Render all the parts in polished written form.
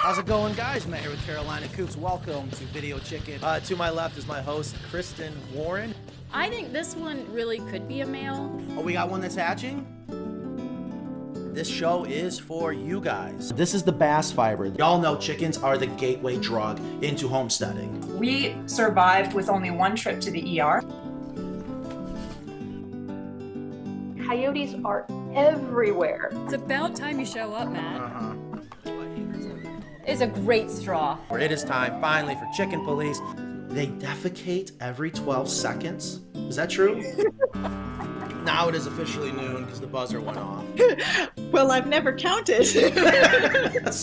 How's it going, guys? Matt here with Carolina Coops. Welcome to Video Chicken. To my left is my host, Kristen Warren. I think this one really could be a male. Oh, we got one that's hatching? This show is for you guys. This is the bass fiber. Y'all know chickens are the gateway drug into homesteading. We survived with only one trip to the ER. Coyotes are everywhere. It's about time you show up, Matt. It's a great straw. It is time, finally, for chicken police. They defecate every 12 seconds. Is that true? Now it is officially noon because the buzzer went off. Well, I've never counted.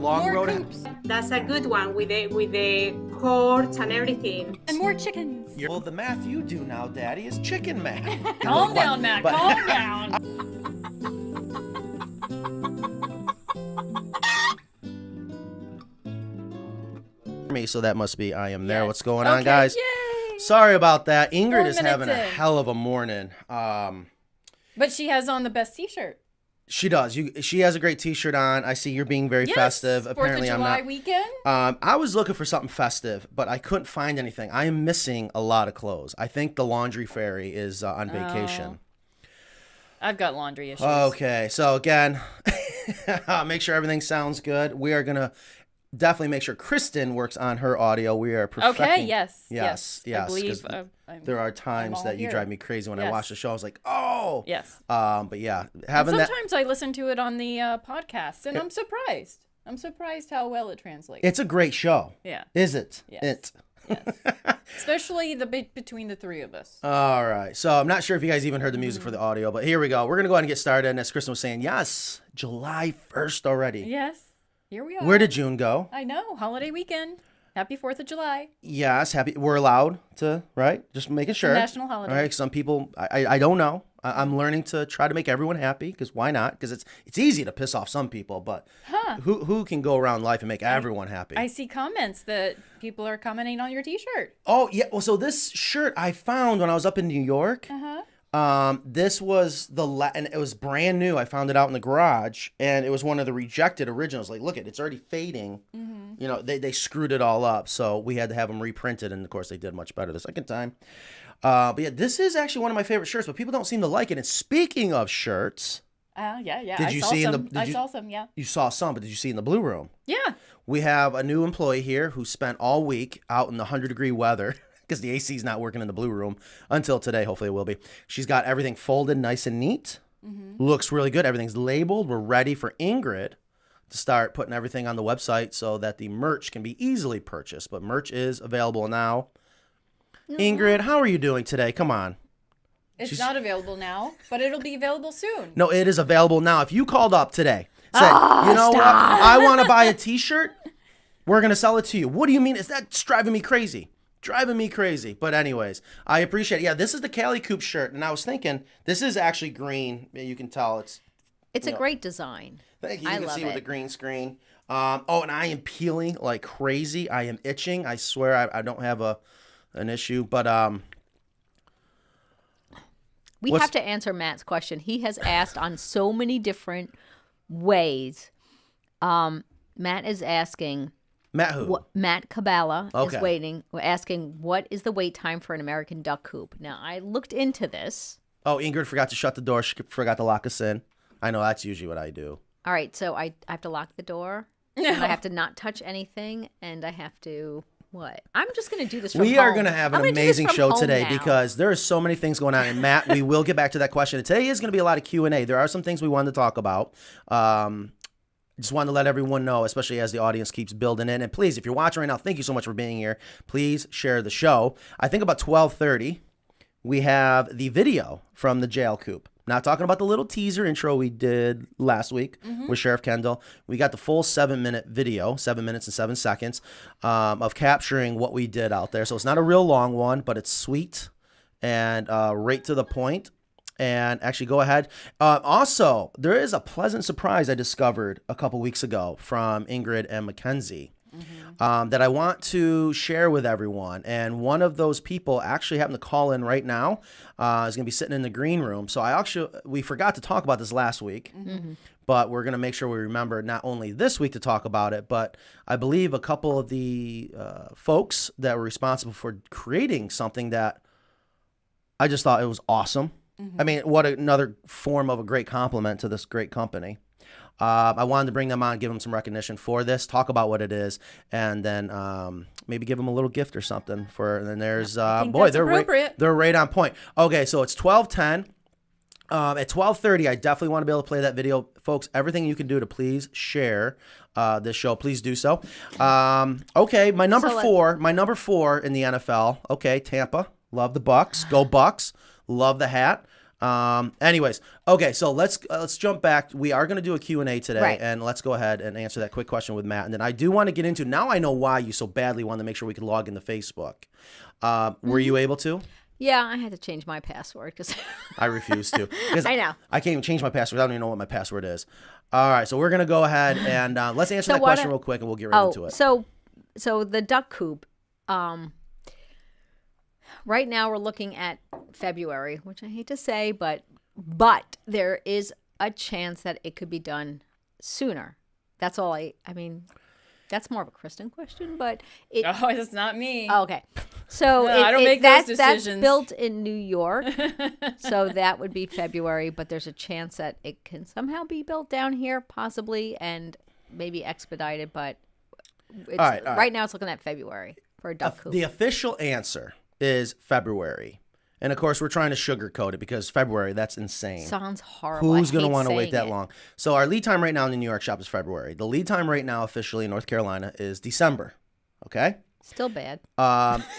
Long More road. coops. That's a good one with the courts and everything. And more chickens. Well, the math you do now, Daddy, is chicken math. Calm down, Matt. But- Calm down. Me, so that must be I am there. Yes. What's going on, Okay, guys? Yay! Sorry about that. Ingrid 4 is having a minutes in. hell of a morning. But she has on the best t-shirt. She does. She has a great T-shirt on. I see you're being very Yes. festive. 4th Apparently, of I'm July not. weekend. I was looking for something festive, but I couldn't find anything. I am missing a lot of clothes. I think the laundry fairy is on vacation. I've got laundry issues. Okay, so again, make sure everything sounds good. We are gonna definitely make sure Kristen works on her audio. We are perfecting. Okay, yes. Yes. I believe 'cause there are times all that you here. drive me crazy when I Yes. watch the show. I was like, oh. Yes. But yeah, And having that. sometimes I listen to it on the podcast, and I'm surprised. I'm surprised how well it translates. It's a great show. Yeah. Is it? Yes. It. Yes. Especially the bit between the three of us. All right. So I'm not sure if you guys even heard the music for the audio, but here we go. We're going to go ahead and get started. And as Kristen was saying, yes, July 1st already. Yes. Here we are. Where did June go? I know. Holiday weekend. Happy 4th of July. Yes, happy. We're allowed to, right? Just making sure. national holiday. All right. Some people, I don't know. I'm learning to try to make everyone happy because why not? Because it's easy to piss off some people, but who can go around life and make everyone happy? I see comments that people are commenting on your t-shirt. Oh, yeah. Well, so this shirt I found when I was up in New York. This was and it was brand new. I found it out in the garage, and it was one of the rejected originals. Like, look it's already fading. You know, they screwed it all up, so we had to have them reprinted, and of course they did much better the second time. But yeah, this is actually one of my favorite shirts, but people don't seem to like it. And speaking of shirts, Yeah. Did you see in the- I did you- saw some, yeah. you saw some, but did you see in the Blue Room? Yeah. We have a new employee here who spent all week out in the 100-degree weather because the AC is not working in the Blue Room until today. Hopefully it will be. She's got everything folded nice and neat. Looks really good. Everything's labeled. We're ready for Ingrid to start putting everything on the website so that the merch can be easily purchased. But merch is available now. Ingrid, how are you doing today? Come on. It's not available now, but it'll be available soon. No, it is available now. If you called up today, said, you know what, I want to buy a T-shirt, we're going to sell it to you. What do you mean? That's driving me crazy. Driving me crazy. But anyways, I appreciate it. Yeah, this is the Carolina Coops shirt. And I was thinking, this is actually green. You can tell it's a great design. Thank you. You I can love see with it. the green screen. And I am peeling like crazy. I am itching. I swear I don't have an issue. But We have to answer Matt's question. He has asked on so many different ways. Matt is asking. Matt who? Matt Cabala Okay. is waiting. We're asking, what is the wait time for an American duck coop? Now, I looked into this. Oh, Ingrid forgot to shut the door. She forgot to lock us in. I know that's usually what I do. All right, so I have to lock the door, and I have to not touch anything, and I have to what? I'm just going to do this from We home. are going to have an I'm gonna do this amazing from show home today now. because there are so many things going on. And Matt, we will get back to that question. Today is going to be a lot of Q&A. There are some things we wanted to talk about. Just wanted to let everyone know, especially as the audience keeps building in. And please, if you're watching right now, thank you so much for being here. Please share the show. I think about 12:30, we have the video from the jail coop. Not talking about the little teaser intro we did last week with Sheriff Kendall. We got the full 7-minute video, 7 minutes and 7 seconds, of capturing what we did out there. So it's not a real long one, but it's sweet and right to the point. And actually go ahead. Also, there is a pleasant surprise I discovered a couple weeks ago from Ingrid and Mackenzie. that I want to share with everyone. And one of those people actually happened to call in right now. Is going to be sitting in the green room. So we forgot to talk about this last week, but we're going to make sure we remember not only this week to talk about it, but I believe a couple of the folks that were responsible for creating something that I just thought it was awesome. I mean, what another form of a great compliment to this great company. I wanted to bring them on, give them some recognition for this, talk about what it is, and then maybe give them a little gift or something. And then there's they're right on point. Okay, so it's 12:10. At 12:30, I definitely want to be able to play that video, folks. Everything you can do to please share this show, please do so. Okay, my number four in the NFL. Okay, Tampa, love the Bucks, go Bucks, love the hat. Anyways, okay, so let's jump back. We are going to do a Q&A today, right, and let's go ahead and answer that quick question with Matt. And then I do want to get into, now I know why you so badly wanted to make sure we could log into Facebook. Were you able to? Yeah, I had to change my password because I refuse to. I know. I can't even change my password. I don't even know what my password is. All right, so we're going to go ahead and let's answer that question real quick, and we'll get right into it. So the duck coop, right now we're looking at February, which I hate to say, but there is a chance that it could be done sooner. That's all I mean, that's more of a Kristen question, but it's not me. Oh, okay. So no, I don't make those that's decisions. built in New York, so that would be February, but there's a chance that it can somehow be built down here, possibly, and maybe expedited, but right now it's looking at February for a duck coop. The official answer is February. And of course, we're trying to sugarcoat it because February, that's insane. Sounds horrible. Who's going to want to wait that long? So our lead time right now in the New York shop is February. The lead time right now officially in North Carolina is December. Okay? Still bad.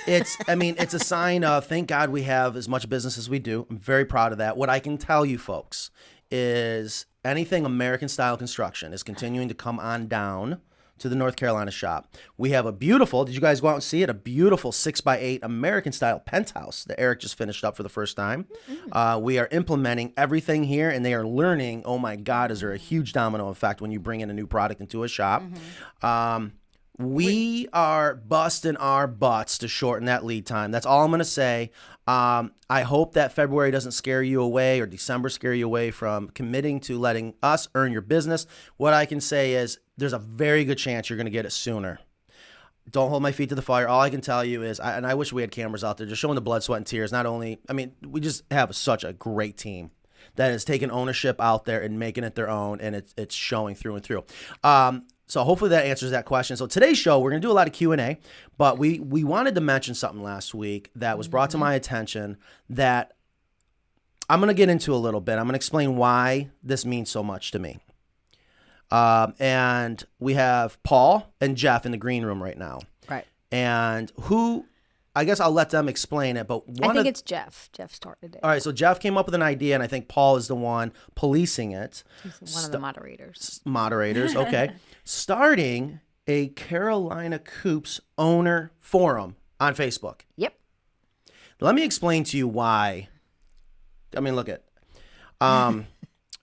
It's a sign of, thank God we have as much business as we do. I'm very proud of that. What I can tell you folks is anything American style construction is continuing to come on down to the North Carolina shop. We have a beautiful, did you guys go out and see it? A beautiful 6x8 American style penthouse that Eric just finished up for the first time. We are implementing everything here, and they are learning, oh my God, is there a huge domino effect when you bring in a new product into a shop. We are busting our butts to shorten that lead time. That's all I'm going to say. I hope that February doesn't scare you away or December scare you away from committing to letting us earn your business. What I can say is there's a very good chance you're going to get it sooner. Don't hold my feet to the fire. All I can tell you is, and I wish we had cameras out there just showing the blood, sweat, and tears. Not only, we just have such a great team that has taken ownership out there and making it their own, and it's showing through and through. So hopefully that answers that question. So today's show, we're going to do a lot of Q&A, but we wanted to mention something last week that was brought to my attention that I'm going to get into a little bit. I'm going to explain why this means so much to me. And we have Paul and Jeff in the green room right now. Right. And I guess I'll let them explain it, but I think it's Jeff. Jeff started it. All right, so Jeff came up with an idea, and I think Paul is the one policing it. He's one of the moderators. Moderators, okay. Starting a Carolina Coops owner forum on Facebook. Yep. Let me explain to you why. Look at.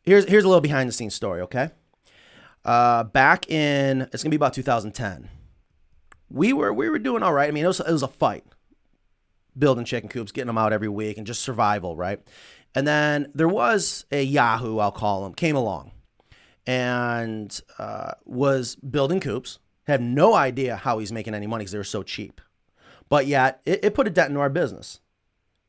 Here's a little behind the scenes story, okay? Back in, it's gonna be about 2010. We were doing all right. It was a fight, building chicken coops, getting them out every week, and just survival, right? And then there was a Yahoo, I'll call him, came along and was building coops. Had no idea how he's making any money because they were so cheap. But yet, it put a dent into our business.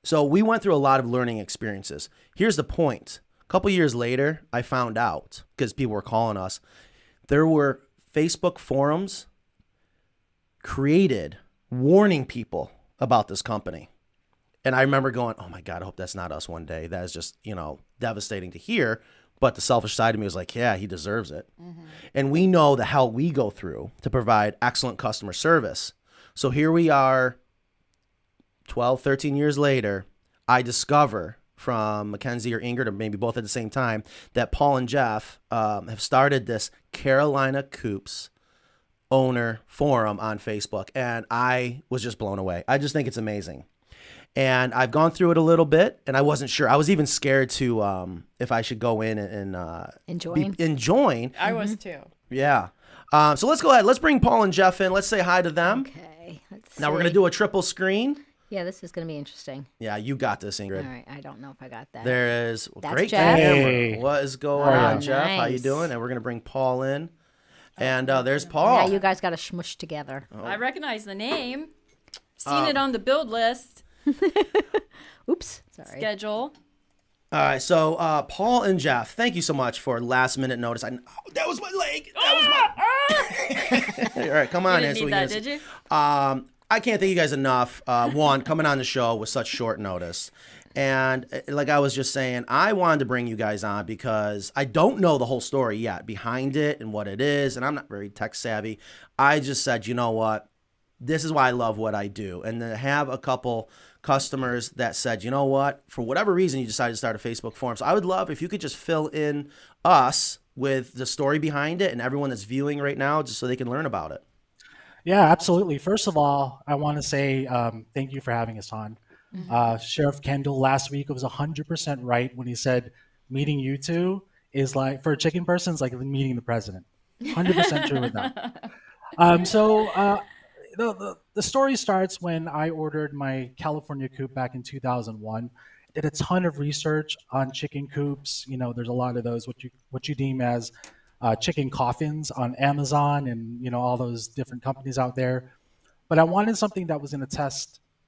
So we went through a lot of learning experiences. Here's the point. A couple years later, I found out, because people were calling us, there were Facebook forums created warning people about this company. And I remember going, oh my God, I hope that's not us one day. That is just, devastating to hear. But the selfish side of me was like, yeah, he deserves it. Mm-hmm. And we know the hell we go through to provide excellent customer service. So here we are 12, 13 years later, I discover from Mackenzie or Ingrid, or maybe both at the same time, that Paul and Jeff have started this Carolina Coops owner forum on Facebook. And I was just blown away. I just think it's amazing. And I've gone through it a little bit, and I wasn't sure. I was even scared to if I should go in and join. I was too. Yeah. So let's go ahead. Let's bring Paul and Jeff in. Let's say hi to them. Okay. Let's Now we're see. going to do a triple screen. Yeah, this is going to be interesting. Yeah, you got this, Ingrid. All right. I don't know if I got that. There is That's great Jeff. camera. Hey. What is going Oh, on, Jeff? How you nice. doing? And we're going to bring Paul in. And there's Paul. Now you guys got to smush together. Oh. I recognize the name. Seen it on the build list Oops. Sorry. schedule. All right, so Paul and Jeff, thank you so much for last minute notice. That was my leg. That was my. All right, come on You in. didn't need that, did you? I can't thank you guys enough. One, coming on the show with such short notice. And like I was just saying, I wanted to bring you guys on because I don't know the whole story yet behind it and what it is. And I'm not very tech savvy. I just said, you know what? This is why I love what I do. And to have a couple customers that said, you know what? For whatever reason, you decided to start a Facebook forum. So I would love if you could just fill in us with the story behind it and everyone that's viewing right now just so they can learn about it. Yeah, absolutely. First of all, I want to say thank you for having us on. Sheriff Kendall last week was 100% right when he said meeting you two is like, for a chicken person, is like meeting the president. 100% true with that. The story starts when I ordered my California coop back in 2001. Did a ton of research on chicken coops. You know, there's a lot of those what you deem as chicken coffins on Amazon and all those different companies out there. But I wanted something that was going to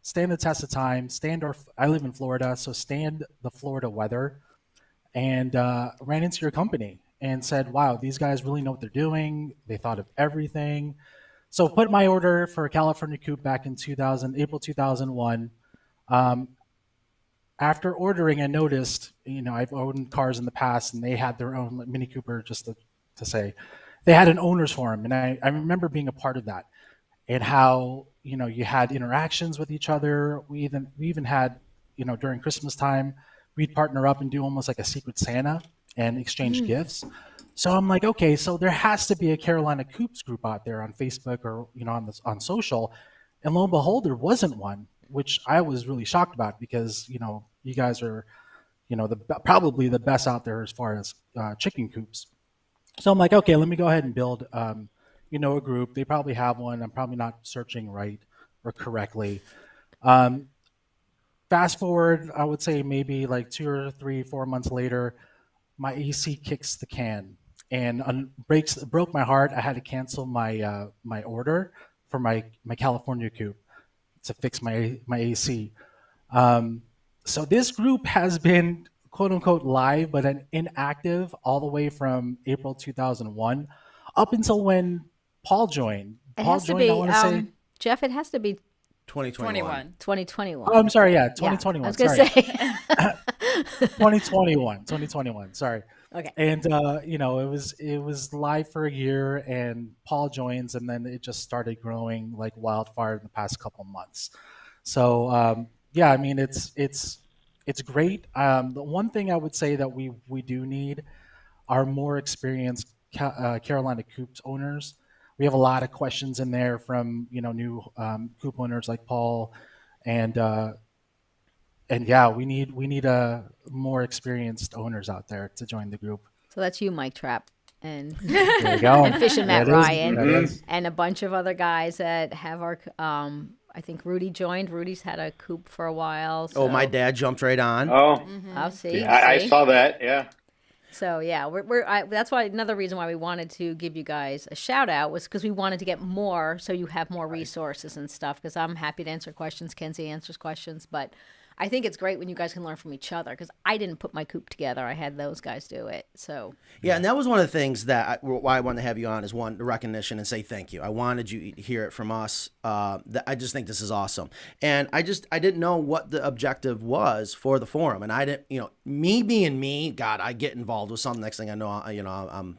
stand the test of time. I live in Florida, so stand the Florida weather. And ran into your company and said, "Wow, these guys really know what they're doing. They thought of everything." So put my order for a California coop back in April 2001. After ordering, I noticed, I've owned cars in the past and they had their own Mini Cooper, just to say, they had an owner's forum. And I remember being a part of that and how, you had interactions with each other. We even had, during Christmas time, we'd partner up and do almost like a Secret Santa and exchange gifts. So I'm like, okay, so there has to be a Carolina Coops group out there on Facebook or on social, and lo and behold, there wasn't one, which I was really shocked about because you guys are probably the best out there as far as chicken coops. So I'm like, okay, let me go ahead and build a group. They probably have one. I'm probably not searching right or correctly. Fast forward, I would say maybe like 2 or 3, 4 months later, my AC kicks the can and broke my heart. I had to cancel my order for my California coop to fix my AC. So this group has been quote unquote live, but inactive all the way from April 2001 up until when Paul joined. It Paul has to joined, be, I want to say. Jeff, it has to be 2021. 2021. Oh, I'm sorry. Yeah, Yeah, 2021. I was going sorry. to say. 2021. Sorry. Okay. And it was live for a year, and Paul joins, and then it just started growing like wildfire in the past couple months. So yeah, I mean it's great. The one thing I would say that we do need are more experienced Carolina Coops owners. We have a lot of questions in there from new coop owners like Paul, and yeah, we need more experienced owners out there to join the group. So that's you, Mike Trapp, and There you go. and Fishing Matt That is- Ryan, that is. and a bunch of other guys that have our. I think Rudy joined. Rudy's had a coop for a while. So. Oh, my dad jumped right on. Oh, I'll see. I see. saw that. Yeah. So yeah, that's why another reason why we wanted to give you guys a shout out was because we wanted to get more, so you have more resources and stuff. Because I'm happy to answer questions. Kenzie answers questions, but I think it's great when you guys can learn from each other. Because I didn't put my coop together; I had those guys do it. So Yeah, and that was one of the things why I wanted to have you on is one, the recognition and say thank you. I wanted you to hear it from us. I just think this is awesome, and I didn't know what the objective was for the forum, and I didn't, me being me, God, I get involved with something. Next thing I know, I'm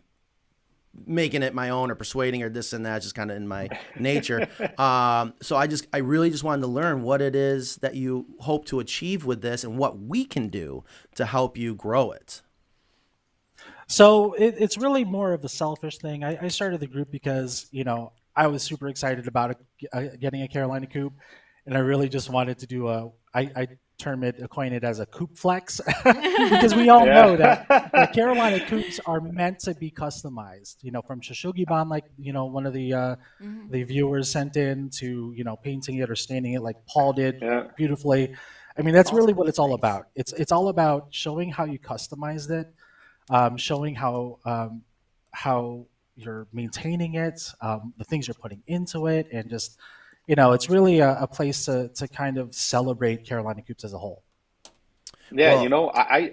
making it my own or persuading or this and that. It's just kind of in my nature. So I really just wanted to learn what it is that you hope to achieve with this and what we can do to help you grow it. So it's really more of a selfish thing. I started the group because I was super excited about getting a Carolina coop, and I really just wanted to do I coin it as a coop flex, because we all know that the Carolina Coops are meant to be customized. From Shoshugiban, like one of the viewers sent in, to painting it or staining it like Paul did beautifully. I mean, that's really what it's all about. It's all about showing how you customized it, showing how you're maintaining it, the things you're putting into it, and just it's really a place to kind of celebrate Carolina Coops as a whole. Yeah,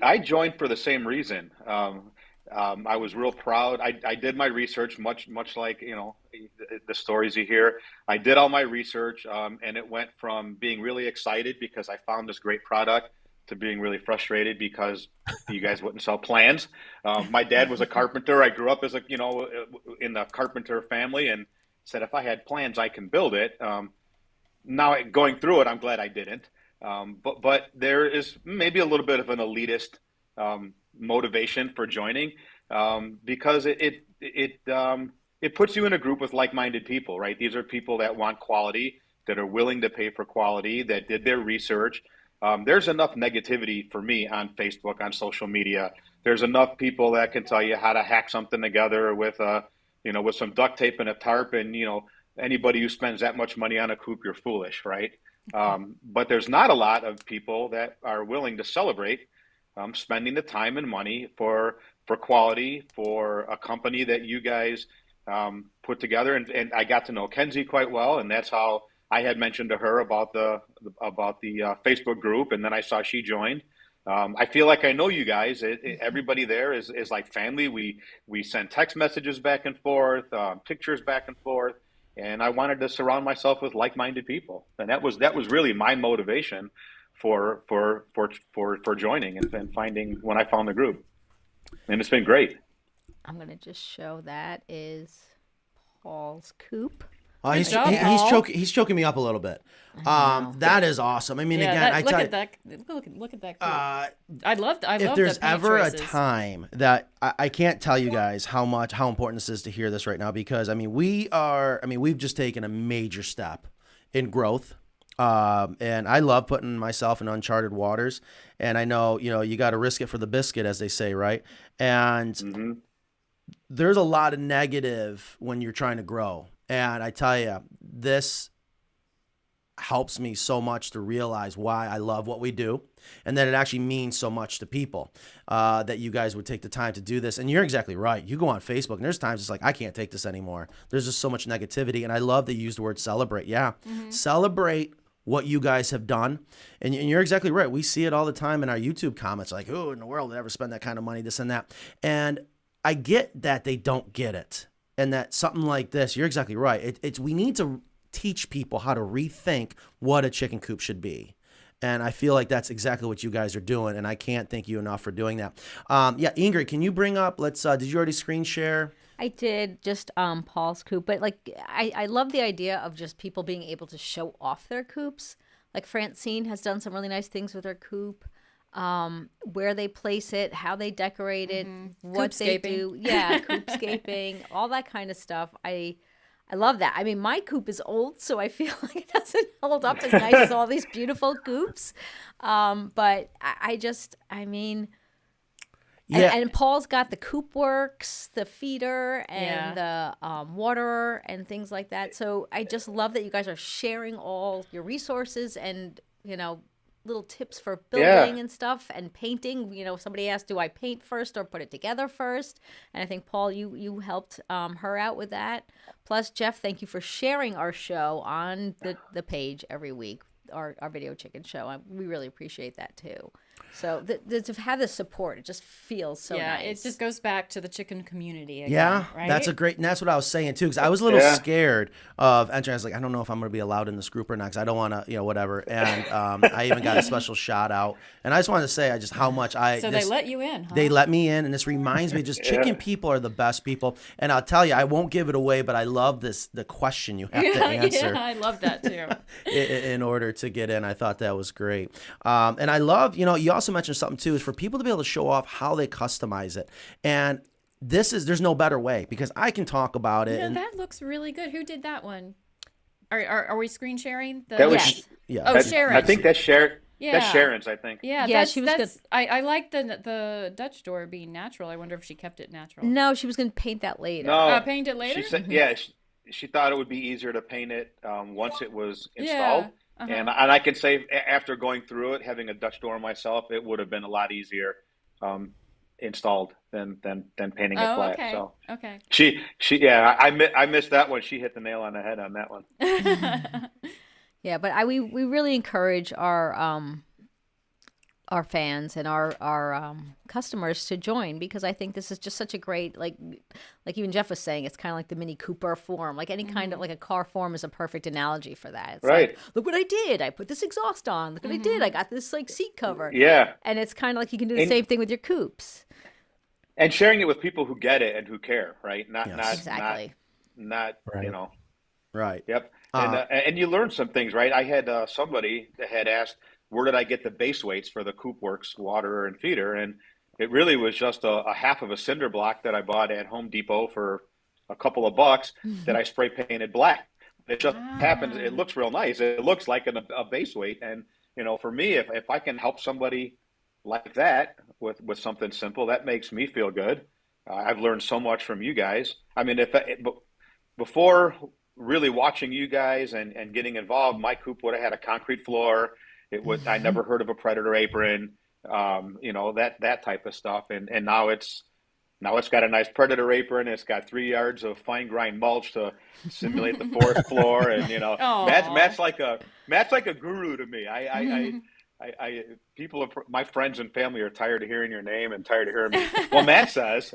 I joined for the same reason. I was real proud. I did my research, much like the stories you hear. I did all my research, and it went from being really excited because I found this great product to being really frustrated because you guys wouldn't sell plans. My dad was a carpenter. I grew up as in the carpenter family, and said if I had plans, I can build it. Now going through it, I'm glad I didn't. But there is maybe a little bit of an elitist motivation for joining, because it puts you in a group with like-minded people, right? These are people that want quality, that are willing to pay for quality, that did their research. There's enough negativity for me on Facebook, on social media. There's enough people that can tell you how to hack something together with with some duct tape and a tarp, and anybody who spends that much money on a coop, you're foolish, right? But there's not a lot of people that are willing to celebrate spending the time and money for quality, for a company that you guys put together. And I got to know Kenzie quite well, and that's how I had mentioned to her about the Facebook group, and then I saw she joined. I feel like I know you guys. Everybody there is like family. We send text messages back and forth, pictures back and forth, and I wanted to surround myself with like-minded people, and that was really my motivation for joining and finding when I found the group, and it's been great. I'm gonna just show that is Paul's coop. He's choking me up a little bit. That is awesome. I mean, again, look at that. Look at that. I love. If there's ever a time that I can't tell you guys how important this is to hear this right now, because we've just taken a major step in growth. And I love putting myself in uncharted waters, and I know, you got to risk it for the biscuit, as they say, right? And there's a lot of negative when you're trying to grow. And I tell you, this helps me so much to realize why I love what we do, and that it actually means so much to people, that you guys would take the time to do this. And you're exactly right. You go on Facebook, and there's times it's like, I can't take this anymore. There's just so much negativity. And I love that you use the word celebrate. Yeah. Celebrate what you guys have done. And you're exactly right. We see it all the time in our YouTube comments, like, who in the world would ever spend that kind of money, this and that. And I get that they don't get it. And that something like this, you're exactly right. We need to teach people how to rethink what a chicken coop should be. And I feel like that's exactly what you guys are doing. And I can't thank you enough for doing that. Ingrid, can you bring up, did you already screen share? I did, just Paul's coop. But I love the idea of just people being able to show off their coops. Like Francine has done some really nice things with her coop. Where they place it, how they decorate it, what they do. Yeah, coopscaping, all that kind of stuff. I love that. I mean, my coop is old, so I feel like it doesn't hold up as nice as all these beautiful coops. But yeah. And Paul's got the Coop Works, the feeder, and the water and things like that. So I just love that you guys are sharing all your resources and, little tips for building and stuff and painting. Somebody asked, do I paint first or put it together first? And I think, Paul, you helped her out with that. Plus, Jeff, thank you for sharing our show on the page every week, our Video Chicken show. We really appreciate that too. So to have the support, it just feels so nice. Yeah, it just goes back to the chicken community again, yeah, right? That's what I was saying too, because I was a little scared of entering. I was like, I don't know if I'm going to be allowed in this group or not, because I don't want to, whatever. And I even got a special shout out. And I just wanted to say just how much they let you in, huh? They let me in, and this reminds me, just chicken people are the best people. And I'll tell you, I won't give it away, but I love the question you have to answer. Yeah, I love that too. in order to get in. I thought that was great. And I love, you also mentioned something too, is for people to be able to show off how they customize it. And there's no better way, because I can talk about it. That looks really good. Who did that one? Are we screen sharing? That was Yes. Yeah. Oh, Sharon. I think that's Sharon. Yeah. That's Sharon's, I think. Yeah, Yeah, that's, she was that's, I like the Dutch door being natural. I wonder if she kept it natural. No, she was going to paint that later. No, Paint it later? she said, yeah, she thought it would be easier to paint it once it was installed. Yeah. Uh-huh. And I can say after going through it, having a Dutch door myself, it would have been a lot easier installed than painting it flat. Okay. So Okay. Yeah, I missed that one. She hit the nail on the head on that one. Yeah, but we really encourage our fans and our customers to join, because I think this is just such a great, like even Jeff was saying, it's kind of like the Mini Cooper form. Like any kind of like a car form is a perfect analogy for that. It's right. Like, look what I did. I put this exhaust on. Look what I did. I got this like seat cover. Yeah. And it's kind of like you can do the same thing with your coupes. And sharing it with people who get it and who care, right? Not Exactly. Not Right. you know. Right. Yep. And you learn some things, right? I had somebody that had asked, where did I get the base weights for the Coop Works waterer and feeder? And it really was just a half of a cinder block that I bought at Home Depot for a couple of bucks that I spray painted black. It just happens. It looks real nice. It looks like a base weight. And, you know, for me, if I can help somebody like that with something simple, that makes me feel good. I've learned so much from you guys. I mean, before really watching you guys and getting involved, my coop would have had a concrete floor. I never heard of a predator apron, you know, that type of stuff. And now it's got a nice predator apron. It's got 3 yards of fine grind mulch to simulate the forest floor. And, you know, Matt's like a guru to me. My friends and family are tired of hearing your name and tired of hearing me. Well, Matt says.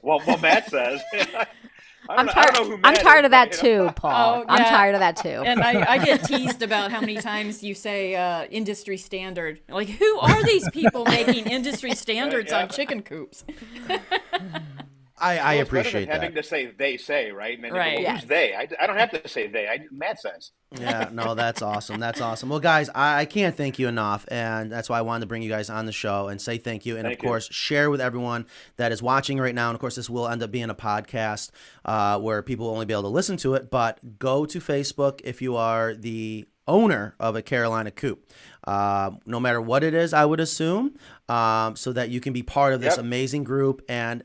I'm tired of that too, Paul. Oh, I'm yeah. tired of that too. And I get teased about how many times you say industry standard. Like, who are these people making industry standards on chicken coops? I appreciate that. Having to say they say, right? And then Right. Well, who's they? I don't have to say they. Matt says. Yeah, no, that's awesome. That's awesome. Well, guys, I can't thank you enough, and that's why I wanted to bring you guys on the show and say thank you. And of course, share with everyone that is watching right now. And of course, this will end up being a podcast where people will only be able to listen to it. But go to Facebook if you are the owner of a Carolina Coop. No matter what it is, I would assume, so that you can be part of this amazing group. And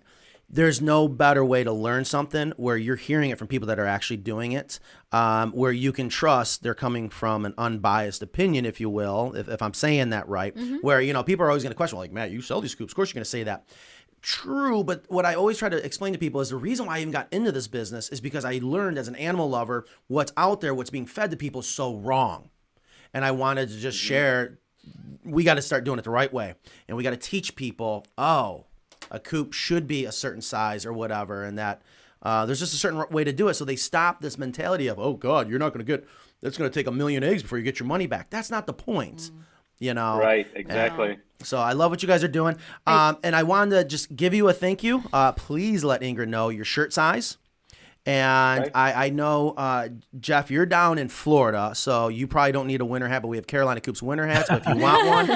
there's no better way to learn something where you're hearing it from people that are actually doing it, where you can trust they're coming from an unbiased opinion, if you will, if I'm saying that right, where, you know, people are always going to question, like, Matt, you sell these scoops. Of course you're going to say that. True, but what I always try to explain to people is the reason why I even got into this business is because I learned as an animal lover what's out there, what's being fed to people is so wrong. And I wanted to just share, we got to start doing it the right way. And we got to teach people, a coop should be a certain size or whatever, and that there's just a certain way to do it. So they stop this mentality of, oh God, you're not going to get, it's going to take 1 million eggs before you get your money back. That's not the point, you know? Right, exactly. So I love what you guys are doing. And I wanted to just give you a thank you. Please let Ingrid know your shirt size. And I know, Jeff, you're down in Florida, so you probably don't need a winter hat, but we have Carolina Coops winter hats, but if you want one.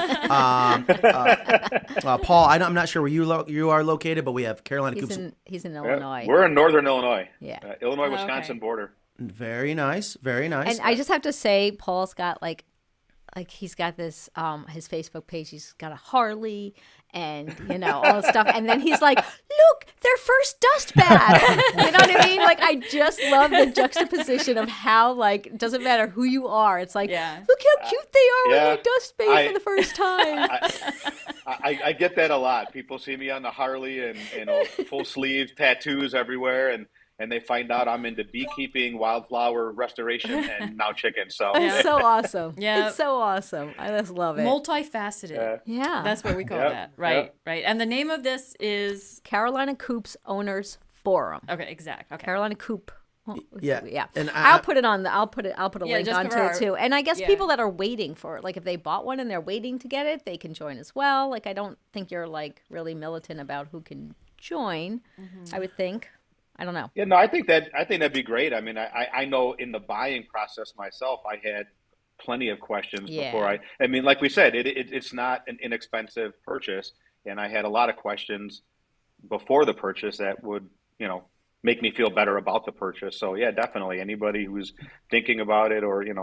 Paul, I'm not sure where you are located, but we have Carolina Coops. He's in Illinois. We're in northern Illinois. Yeah. Illinois-Wisconsin border. Very nice, very nice. And I just have to say, Paul's got like he's got this his Facebook page. He's got a Harley and, you know, all this stuff. And then he's like, look, their first dust bath. You know what I mean? Like, I just love the juxtaposition of how, like, it doesn't matter who you are. It's like, look how cute they are when they dust bathe for the first time. I get that a lot. People see me on the Harley and, you know, full sleeve tattoos everywhere, and they find out I'm into beekeeping, wildflower restoration, and now chicken. So it's so awesome. Yeah, it's so awesome. I just love it. Multifaceted. Yeah, that's what we call that. Right, right. And the name of this is Carolina Coops Owners Forum. Okay, exact. Okay, Carolina Coop. Yeah. And I'll put it on. I'll put a link onto it too. And I guess people that are waiting for it, like if they bought one and they're waiting to get it, they can join as well. Like, I don't think you're like really militant about who can join. I would think. I don't know. Yeah, no, I think that'd be great. I mean, I know in the buying process myself, I had plenty of questions before I mean, like we said, it's not an inexpensive purchase, and I had a lot of questions before the purchase that would, you know, make me feel better about the purchase. So yeah, definitely anybody who's thinking about it or, Or got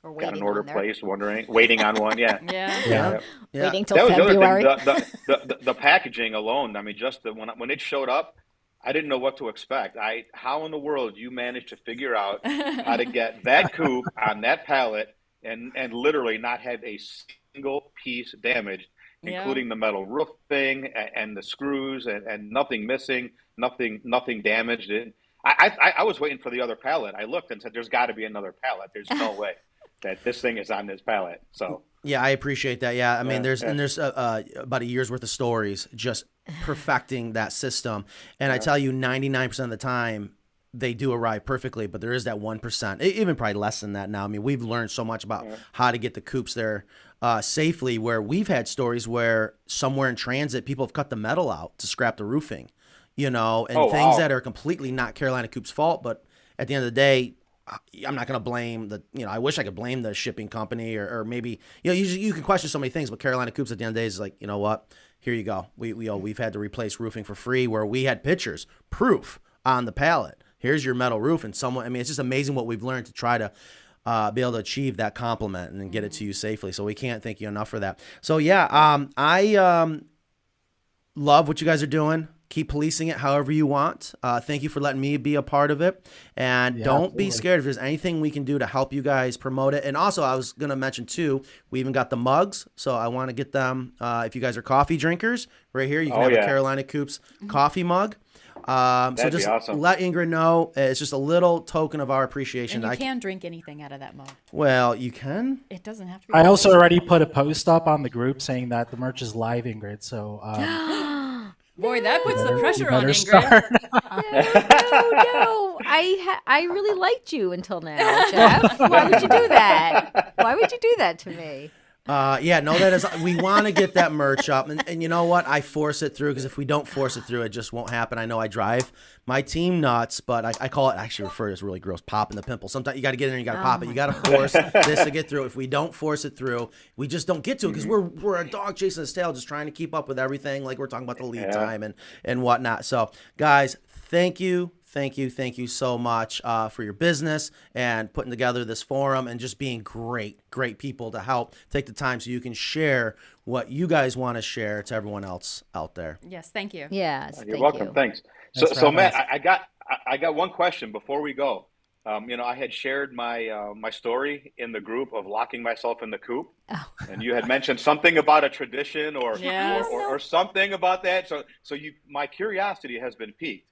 an waiting order on there. placed, waiting on one. Yeah. Yeah. Waiting till That was February. the other thing, the packaging alone. I mean, just when it showed up, I didn't know what to expect. How in the world you managed to figure out how to get that coop on that pallet and literally not have a single piece damaged, including the metal roofing and the screws and nothing missing, nothing damaged. I was waiting for the other pallet. I looked and said, "There's got to be another pallet. There's no way that this thing is on this pallet." So yeah, I appreciate that. Yeah, I mean, there's about a year's worth of stories just perfecting that system, and I tell you, 99% of the time they do arrive perfectly, but there is that 1%, even probably less than that now. I mean, we've learned so much about how to get the coops there safely, where we've had stories where somewhere in transit people have cut the metal out to scrap the roofing, and things that are completely not Carolina Coops' fault, but at the end of the day, I'm not going to blame I wish I could blame the shipping company or maybe, you can question so many things, but Carolina Coops at the end of the day is like, you know what, here you go. We've had to replace roofing for free where we had pictures, proof on the pallet. Here's your metal roof. And it's just amazing what we've learned to try to be able to achieve that compliment and then get it to you safely. So we can't thank you enough for that. So yeah, I love what you guys are doing. Keep policing it however you want. Thank you for letting me be a part of it. And don't be scared if there's anything we can do to help you guys promote it. And also, I was going to mention, too, we even got the mugs. So I want to get them. If you guys are coffee drinkers, right here, you can have a Carolina Coops coffee mug. So just awesome. Let Ingrid know. It's just a little token of our appreciation. And you can drink anything out of that mug. Well, you can. It doesn't have to be. I also already put a post up on the group saying that the merch is live, Ingrid. So boy, that puts the pressure on Ingrid. No. I really liked you until now, Jeff. Why would you do that? Why would you do that to me? We want to get that merch up, and you know what? I force it through because if we don't force it through, it just won't happen. I know I drive my team nuts, but I call it, actually refer to it as really gross, popping the pimple. Sometimes you got to get in there, you got to pop it. You got to force this to get through. If we don't force it through, we just don't get to it because we're a dog chasing its tail, just trying to keep up with everything. Like we're talking about the lead time and whatnot. So, guys, thank you so much for your business and putting together this forum and just being great people to help take the time so you can share what you guys want to share to everyone else out there. Yes, thank you. Yes, you're welcome. Thanks. So Matt, I got one question before we go. I had shared my story in the group of locking myself in the coop, and you had mentioned something about a tradition or something about that. So my curiosity has been piqued.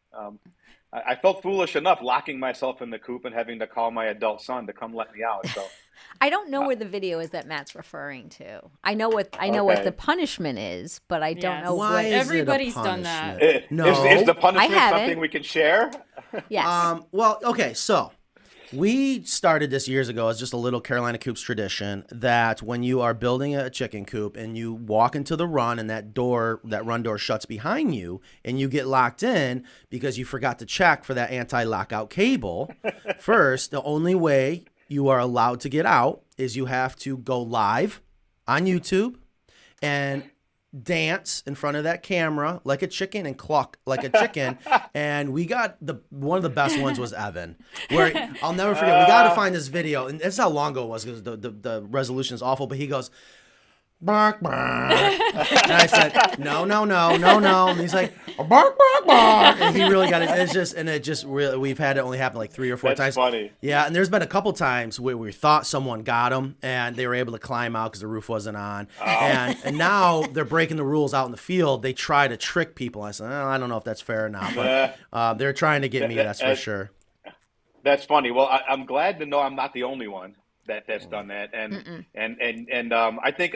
I felt foolish enough locking myself in the coop and having to call my adult son to come let me out. So I don't know where the video is that Matt's referring to. I know what the punishment is, but I don't know why. Everybody's done that. No, is the punishment something we can share? Yes. Well, okay, so we started this years ago as just a little Carolina Coops tradition that when you are building a chicken coop and you walk into the run and that run door shuts behind you and you get locked in because you forgot to check for that anti-lockout cable, first, the only way you are allowed to get out is you have to go live on YouTube and dance in front of that camera like a chicken and cluck like a chicken. And we got one of the best ones was Evan, where I'll never forget. We got to find this video, and that's how long ago it was because the resolution is awful. But he goes, bark, bark. And I said, no. And he's like, bark, bark, bark. And he really got it. We've had it only happen like 3 or 4 times. That's funny. Yeah, and there's been a couple times where we thought someone got him and they were able to climb out because the roof wasn't on. Oh. And now they're breaking the rules out in the field. They try to trick people. I said, I don't know if that's fair or not, but they're trying to get me, that's for sure. That's funny. Well, I'm glad to know I'm not the only one that's done that, and I think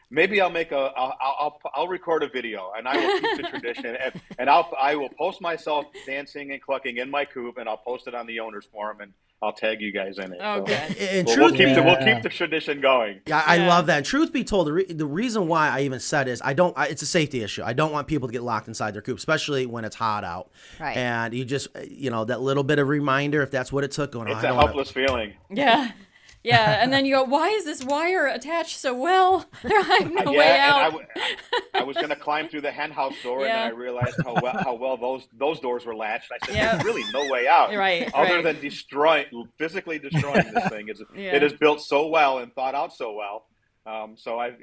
maybe I'll make I'll record a video and I will keep the tradition and I will post myself dancing and clucking in my coop and I'll post it on the owners forum and I'll tag you guys in it. Oh, good. And we'll keep the tradition going. Yeah, I love that. And truth be told, the reason why I even said is it's a safety issue. I don't want people to get locked inside their coop, especially when it's hot out. Right. And you just that little bit of reminder, if that's what it took. It's a helpless feeling. Yeah. Yeah, and then you go, why is this wire attached so well? I have no way out. And I was going to climb through the hen house door, and then I realized how well those doors were latched. I said, there's really no way out, other than physically destroying this thing. It is built so well and thought out so well. So if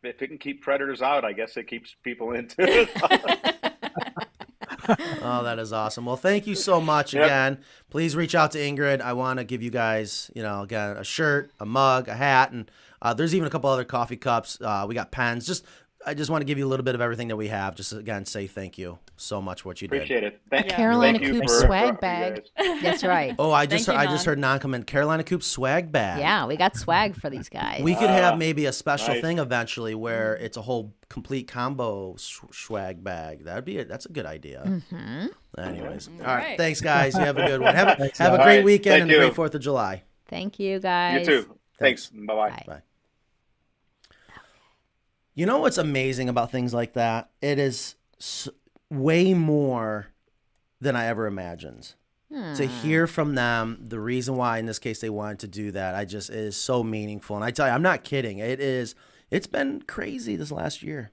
it can keep predators out, I guess it keeps people in too. Oh, that is awesome. Well, thank you so much again. Please reach out to Ingrid. I want to give you guys, again, a shirt, a mug, a hat, and there's even a couple other coffee cups. We got pens. I just want to give you a little bit of everything that we have. Just again, say thank you so much for what you did. Appreciate it. Carolina Coops swag bag. That's right. Oh, I just heard non-comment. Carolina Coops swag bag. Yeah, we got swag for these guys. We could have maybe a special thing eventually where it's a whole complete combo swag bag. That's a good idea. Mm-hmm. Anyways, all right. Thanks, guys. You have a good one. Have a great weekend and a great 4th of July. Thank you, guys. You too. Thanks. Bye-bye. Bye. You know what's amazing about things like that? It is way more than I ever imagined. To hear from them, the reason why, in this case, they wanted to do that, it is so meaningful. And I tell you, I'm not kidding. It's been crazy this last year.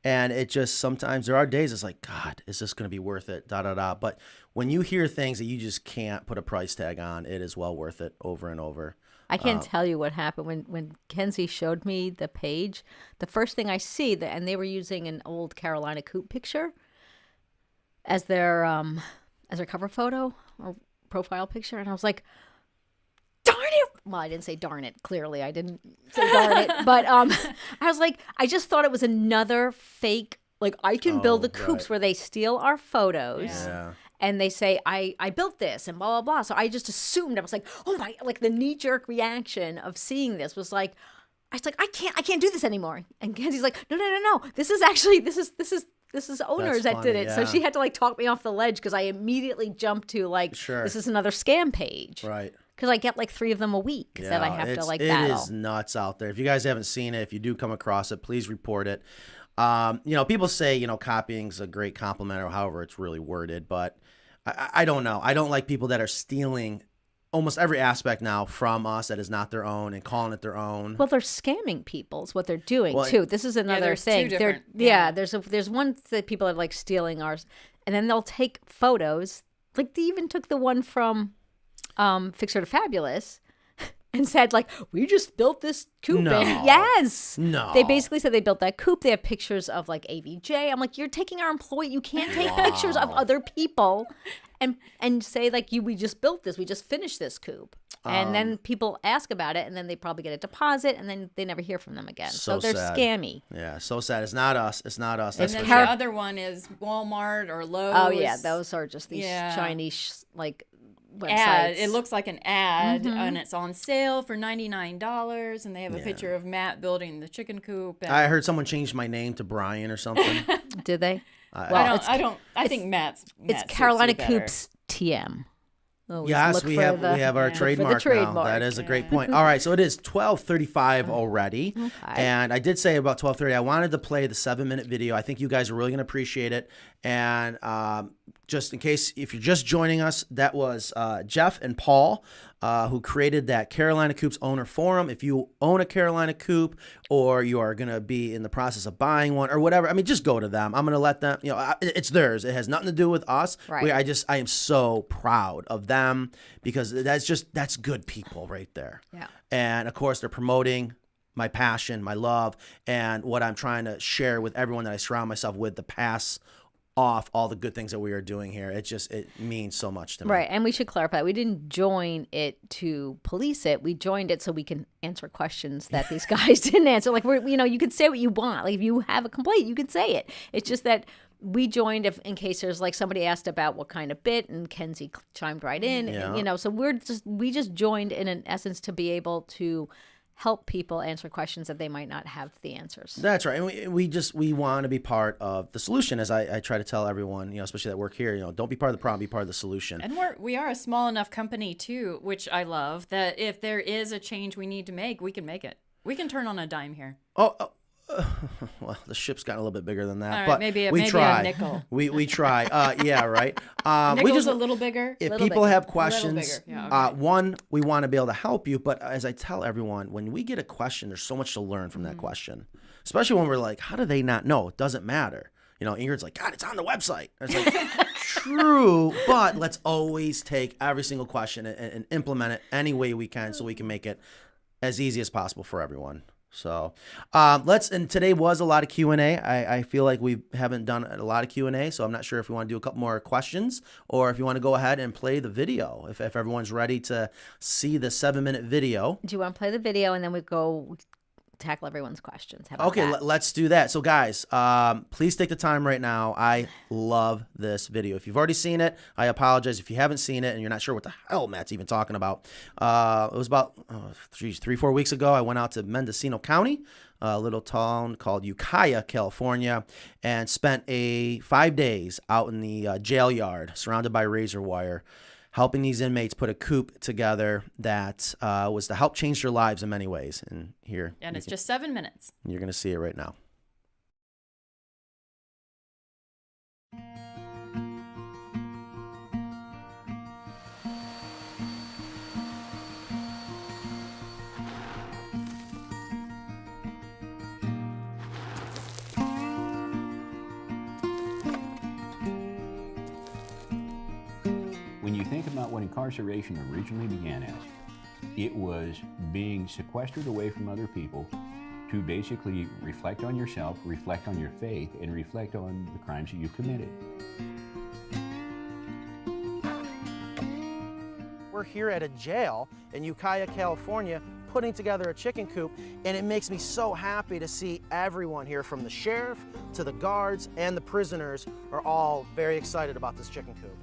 And it just, sometimes there are days it's like, God, is this going to be worth it? But when you hear things that you just can't put a price tag on, it is well worth it over and over. I can't tell you what happened when Kenzie showed me the page. The first thing I see, and they were using an old Carolina Coop picture as their cover photo or profile picture, and I was like, darn it! Well, I didn't say darn it. Clearly, I didn't say darn it, but I was like, I just thought it was another fake. Like, I can build the coops where they steal our photos. Yeah. And they say, I built this and blah, blah, blah. So I just assumed, I was like, oh my, like the knee-jerk reaction of seeing this was like, I can't do this anymore. And Kenzie's like, no. This is owners that did it. Yeah. So she had to like talk me off the ledge because I immediately jumped to like, this is another scam page. Right. Because I get like 3 of them a week that I have to like battle. It is nuts out there. If you guys haven't seen it, if you do come across it, please report it. People say, copying's a great compliment or however it's really worded, but I don't know. I don't like people that are stealing almost every aspect now from us that is not their own and calling it their own. Well, they're scamming people is what they're doing too. This is another thing. There's one that people are like stealing ours, and then they'll take photos. Like they even took the one from Fixer to Fabulous. And said, like, we just built this coop. No. And yes. No. They basically said they built that coop. They have pictures of, like, AVJ. I'm like, you're taking our employee. You can't take pictures of other people and say, like, we just built this. We just finished this coop. And then people ask about it, and then they probably get a deposit, and then they never hear from them again. So they're sad. scammy. Yeah, so sad. It's not us. And then the other one is Walmart or Lowe's. Oh, yeah. Those are just these Chinese, like, websites. It looks like an ad, and it's on sale for $99, and they have a picture of Matt building the chicken coop. And I heard someone changed my name to Brian or something. Did they? I think Matt's it's Carolina Coops TM. Yes, we have our trademark now. That is a great point. All right, so it is 12:35 already, and I did say about 12:30 I wanted to play the 7-minute video. I think you guys are really going to appreciate it. And just in case if you're just joining us, that was Jeff and Paul who created that Carolina Coops owner forum. If you own a Carolina Coop or you are going to be in the process of buying one or whatever, I mean, just go to them. I'm going to let them, it's theirs. It has nothing to do with us. Right. I am so proud of them because that's good people right there. Yeah. And of course, they're promoting my passion, my love, and what I'm trying to share with everyone that I surround myself with, the pass off all the good things that we are doing here. It means so much to me. Right. And we should clarify, we didn't join it to police it. We joined it so we can answer questions that these guys didn't answer. Like, you can say what you want. Like, if you have a complaint, you can say it. It's just that we joined in case there's like somebody asked about what kind of bit, and Kenzie chimed right in. Yeah. And, so we just joined in an essence to be able to help people answer questions that they might not have the answers. That's right. And we want to be part of the solution, as I try to tell everyone, especially that work here, don't be part of the problem, be part of the solution. And we are a small enough company too, which I love, that if there is a change we need to make, we can make it. We can turn on a dime here. Well, the ship's gotten a little bit bigger than that, All right, but maybe we a try. nickel. We try. Yeah, right. Nickel's We just a little bigger. if Little people bigger. have Little questions, bigger. Yeah, okay. one, we want to be able to help you. But as I tell everyone, when we get a question, there's so much to learn from that question. Especially when we're like, how do they not know? It doesn't matter. You know, Ingrid's like, God, it's on the website. And it's like, true, but let's always take every single question and implement it any way we can so we can make it as easy as possible for everyone. So and today was a lot of Q&A. I feel like we haven't done a lot of Q&A, so I'm not sure if we want to do a couple more questions or if you want to go ahead and play the video, if everyone's ready to see the 7-minute video. Do you want to play the video and then we go tackle everyone's questions? How about Okay, that? let's do that. So guys, please take the time right now. I love this video. If you've already seen it, I apologize. If you haven't seen it and you're not sure what the hell Matt's even talking about, it was about 3-4 weeks ago. I went out to Mendocino County, a little town called Ukiah, California, and spent 5 days out in the jail yard surrounded by razor wire, helping these inmates put a coop together that was to help change their lives in many ways. And here, And it's just 7 minutes. you're going to see it right now. When you think about what incarceration originally began as, it was being sequestered away from other people to basically reflect on yourself, reflect on your faith, and reflect on the crimes that you've committed. We're here at a jail in Ukiah, California, putting together a chicken coop, and it makes me so happy to see everyone here, from the sheriff to the guards and the prisoners, are all very excited about this chicken coop.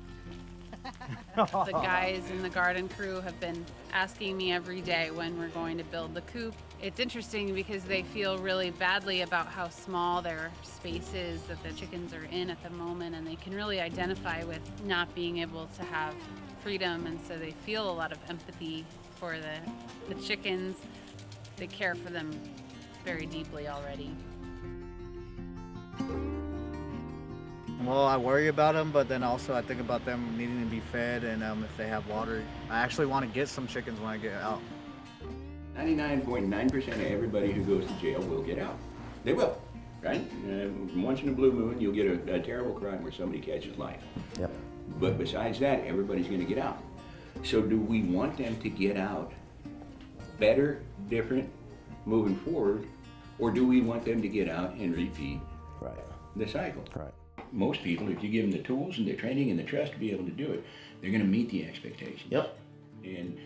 The guys in the garden crew have been asking me every day when we're going to build the coop. It's interesting because they feel really badly about how small their space is that the chickens are in at the moment, and they can really identify with not being able to have freedom, and so they feel a lot of empathy for the chickens. They care for them very deeply already. Well, I worry about them, but then also I think about them needing to be fed, and if they have water. I actually want to get some chickens when I get out. 99.9% of everybody who goes to jail will get out. They will, right? Once in a blue moon, you'll get a terrible crime where somebody catches life. Yep. But besides that, everybody's going to get out. So do we want them to get out better, different, moving forward, or do we want them to get out and repeat the cycle? Right. Most people, if you give them the tools and the training and the trust to be able to do it, they're going to meet the expectations. Yep. And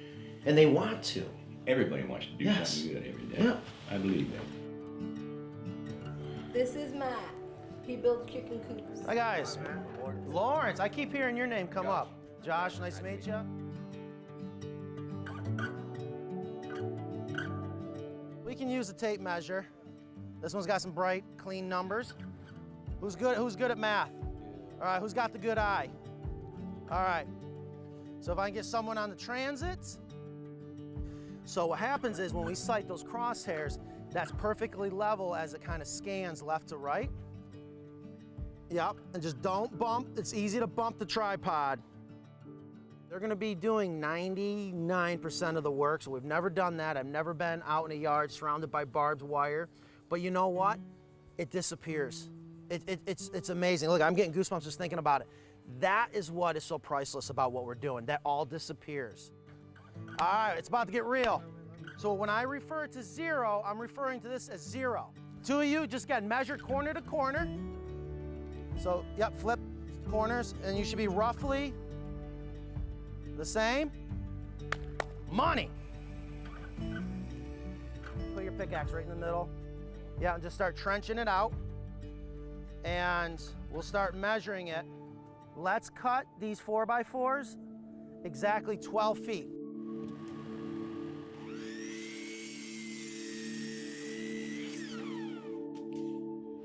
they want to. Everybody wants to do something good every day. Yep. I believe that. This is Matt. He builds chicken coops. Hi guys. Lawrence, I keep hearing your name come up. Josh, nice to meet you. We can use a tape measure. This one's got some bright, clean numbers. Who's good at math? All right, who's got the good eye? All right. So if I can get someone on the transits. So what happens is when we sight those crosshairs, that's perfectly level as it kind of scans left to right. Yep, and just don't bump. It's easy to bump the tripod. They're gonna be doing 99% of the work, so we've never done that. I've never been out in a yard surrounded by barbed wire, but you know what? It disappears. It's amazing. Look, I'm getting goosebumps just thinking about it. That is what is so priceless about what we're doing. That all disappears. All right, it's about to get real. So when I refer to 0, I'm referring to this as 0. 2 of you just got measured corner to corner. So, yep, flip corners, and you should be roughly the same. Money. Put your pickaxe right in the middle. Yeah, and just start trenching it out. And we'll start measuring it. Let's cut these 4x4s exactly 12 feet.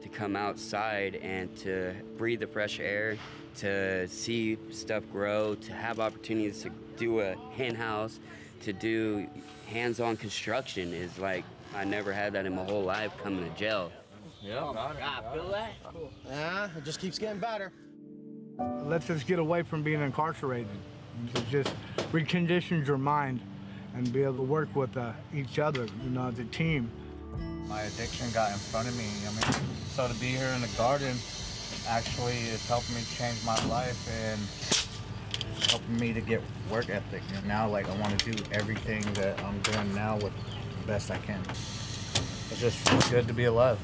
To come outside and to breathe the fresh air, to see stuff grow, to have opportunities to do a hen house, to do hands-on construction is like, I never had that in my whole life coming to jail. Feel that? Yeah, it just keeps getting better. Let's just get away from being incarcerated. To just recondition your mind and be able to work with each other, as a team. My addiction got in front of me. So to be here in the garden actually is helping me change my life and helping me to get work ethic. And now, I want to do everything that I'm doing now with the best I can. It's just good to be alive.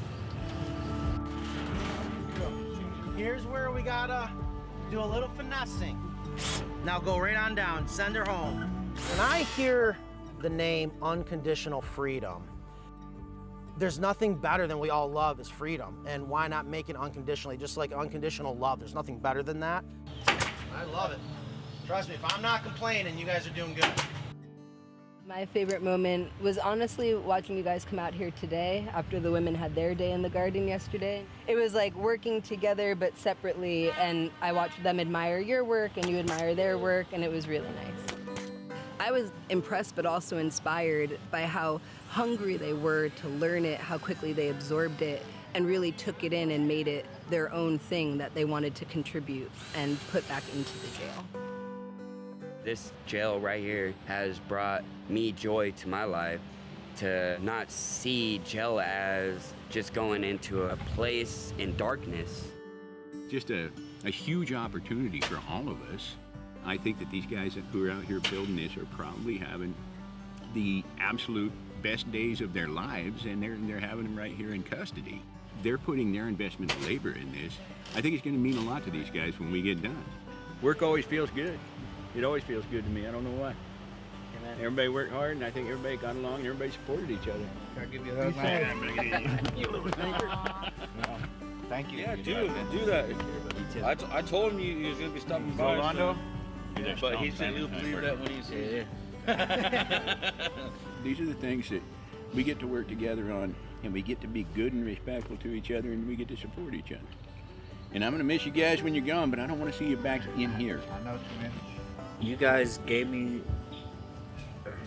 Here's where we gotta do a little finessing. Now go right on down, send her home. When I hear the name Unconditional Freedom, there's nothing better than we all love is freedom. And why not make it unconditionally? Just like unconditional love, there's nothing better than that. I love it. Trust me, if I'm not complaining, you guys are doing good. My favorite moment was honestly watching you guys come out here today after the women had their day in the garden yesterday. It was like working together but separately, and I watched them admire your work and you admire their work, and it was really nice. I was impressed but also inspired by how hungry they were to learn it, how quickly they absorbed it, and really took it in and made it their own thing that they wanted to contribute and put back into the jail. This jail right here has brought me joy to my life, to not see jail as just going into a place in darkness. Just a huge opportunity for all of us. I think that these guys who are out here building this are probably having the absolute best days of their lives, and they're having them right here in custody. They're putting their investment of labor in this. I think it's going to mean a lot to these guys when we get done. Work always feels good. It always feels good to me. I don't know why. Everybody worked hard, and I think everybody got along, and everybody supported each other. Can I give you a hug, man? You little thinker. Thank you. Yeah, do that. I told him he was going to be stopping by. Rolando? But he said he'll believe that when he sees it. These are the things that we get to work together on, and we get to be good and respectful to each other, and we get to support each other. And I'm going to miss you guys when you're gone, but I don't want to see you back in here. I know what you mean. You guys gave me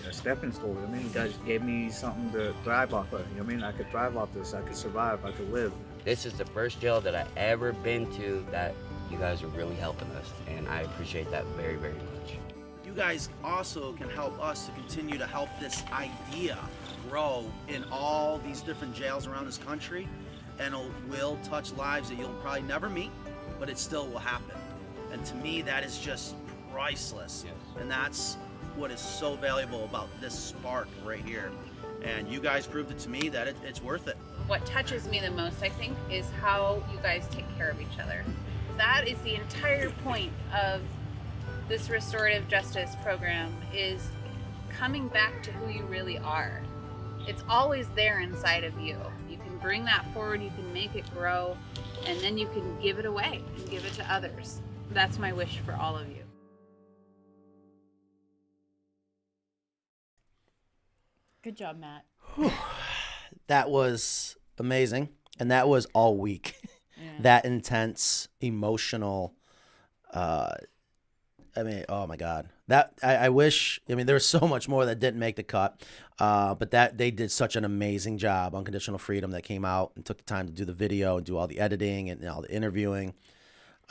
a stepping stone. You guys gave me something to thrive off of. I could thrive off this. I could survive. I could live. This is the first jail that I ever been to that you guys are really helping us, and I appreciate that very, very much. You guys also can help us to continue to help this idea grow in all these different jails around this country, and it will touch lives that you'll probably never meet, but it still will happen. And to me, that is just priceless. Yes. And that's what is so valuable about this spark right here. And you guys proved it to me that it's worth it. What touches me the most, I think, is how you guys take care of each other. That is the entire point of this restorative justice program, is coming back to who you really are. It's always there inside of you. You can bring that forward, you can make it grow, and then you can give it away and give it to others. That's my wish for all of you. Good job, Matt. That was amazing. And that was all week. Yeah. That intense, emotional, oh my God. That I wish, there was so much more that didn't make the cut, but that they did such an amazing job. Unconditional Freedom, that came out and took the time to do the video and do all the editing and all the interviewing.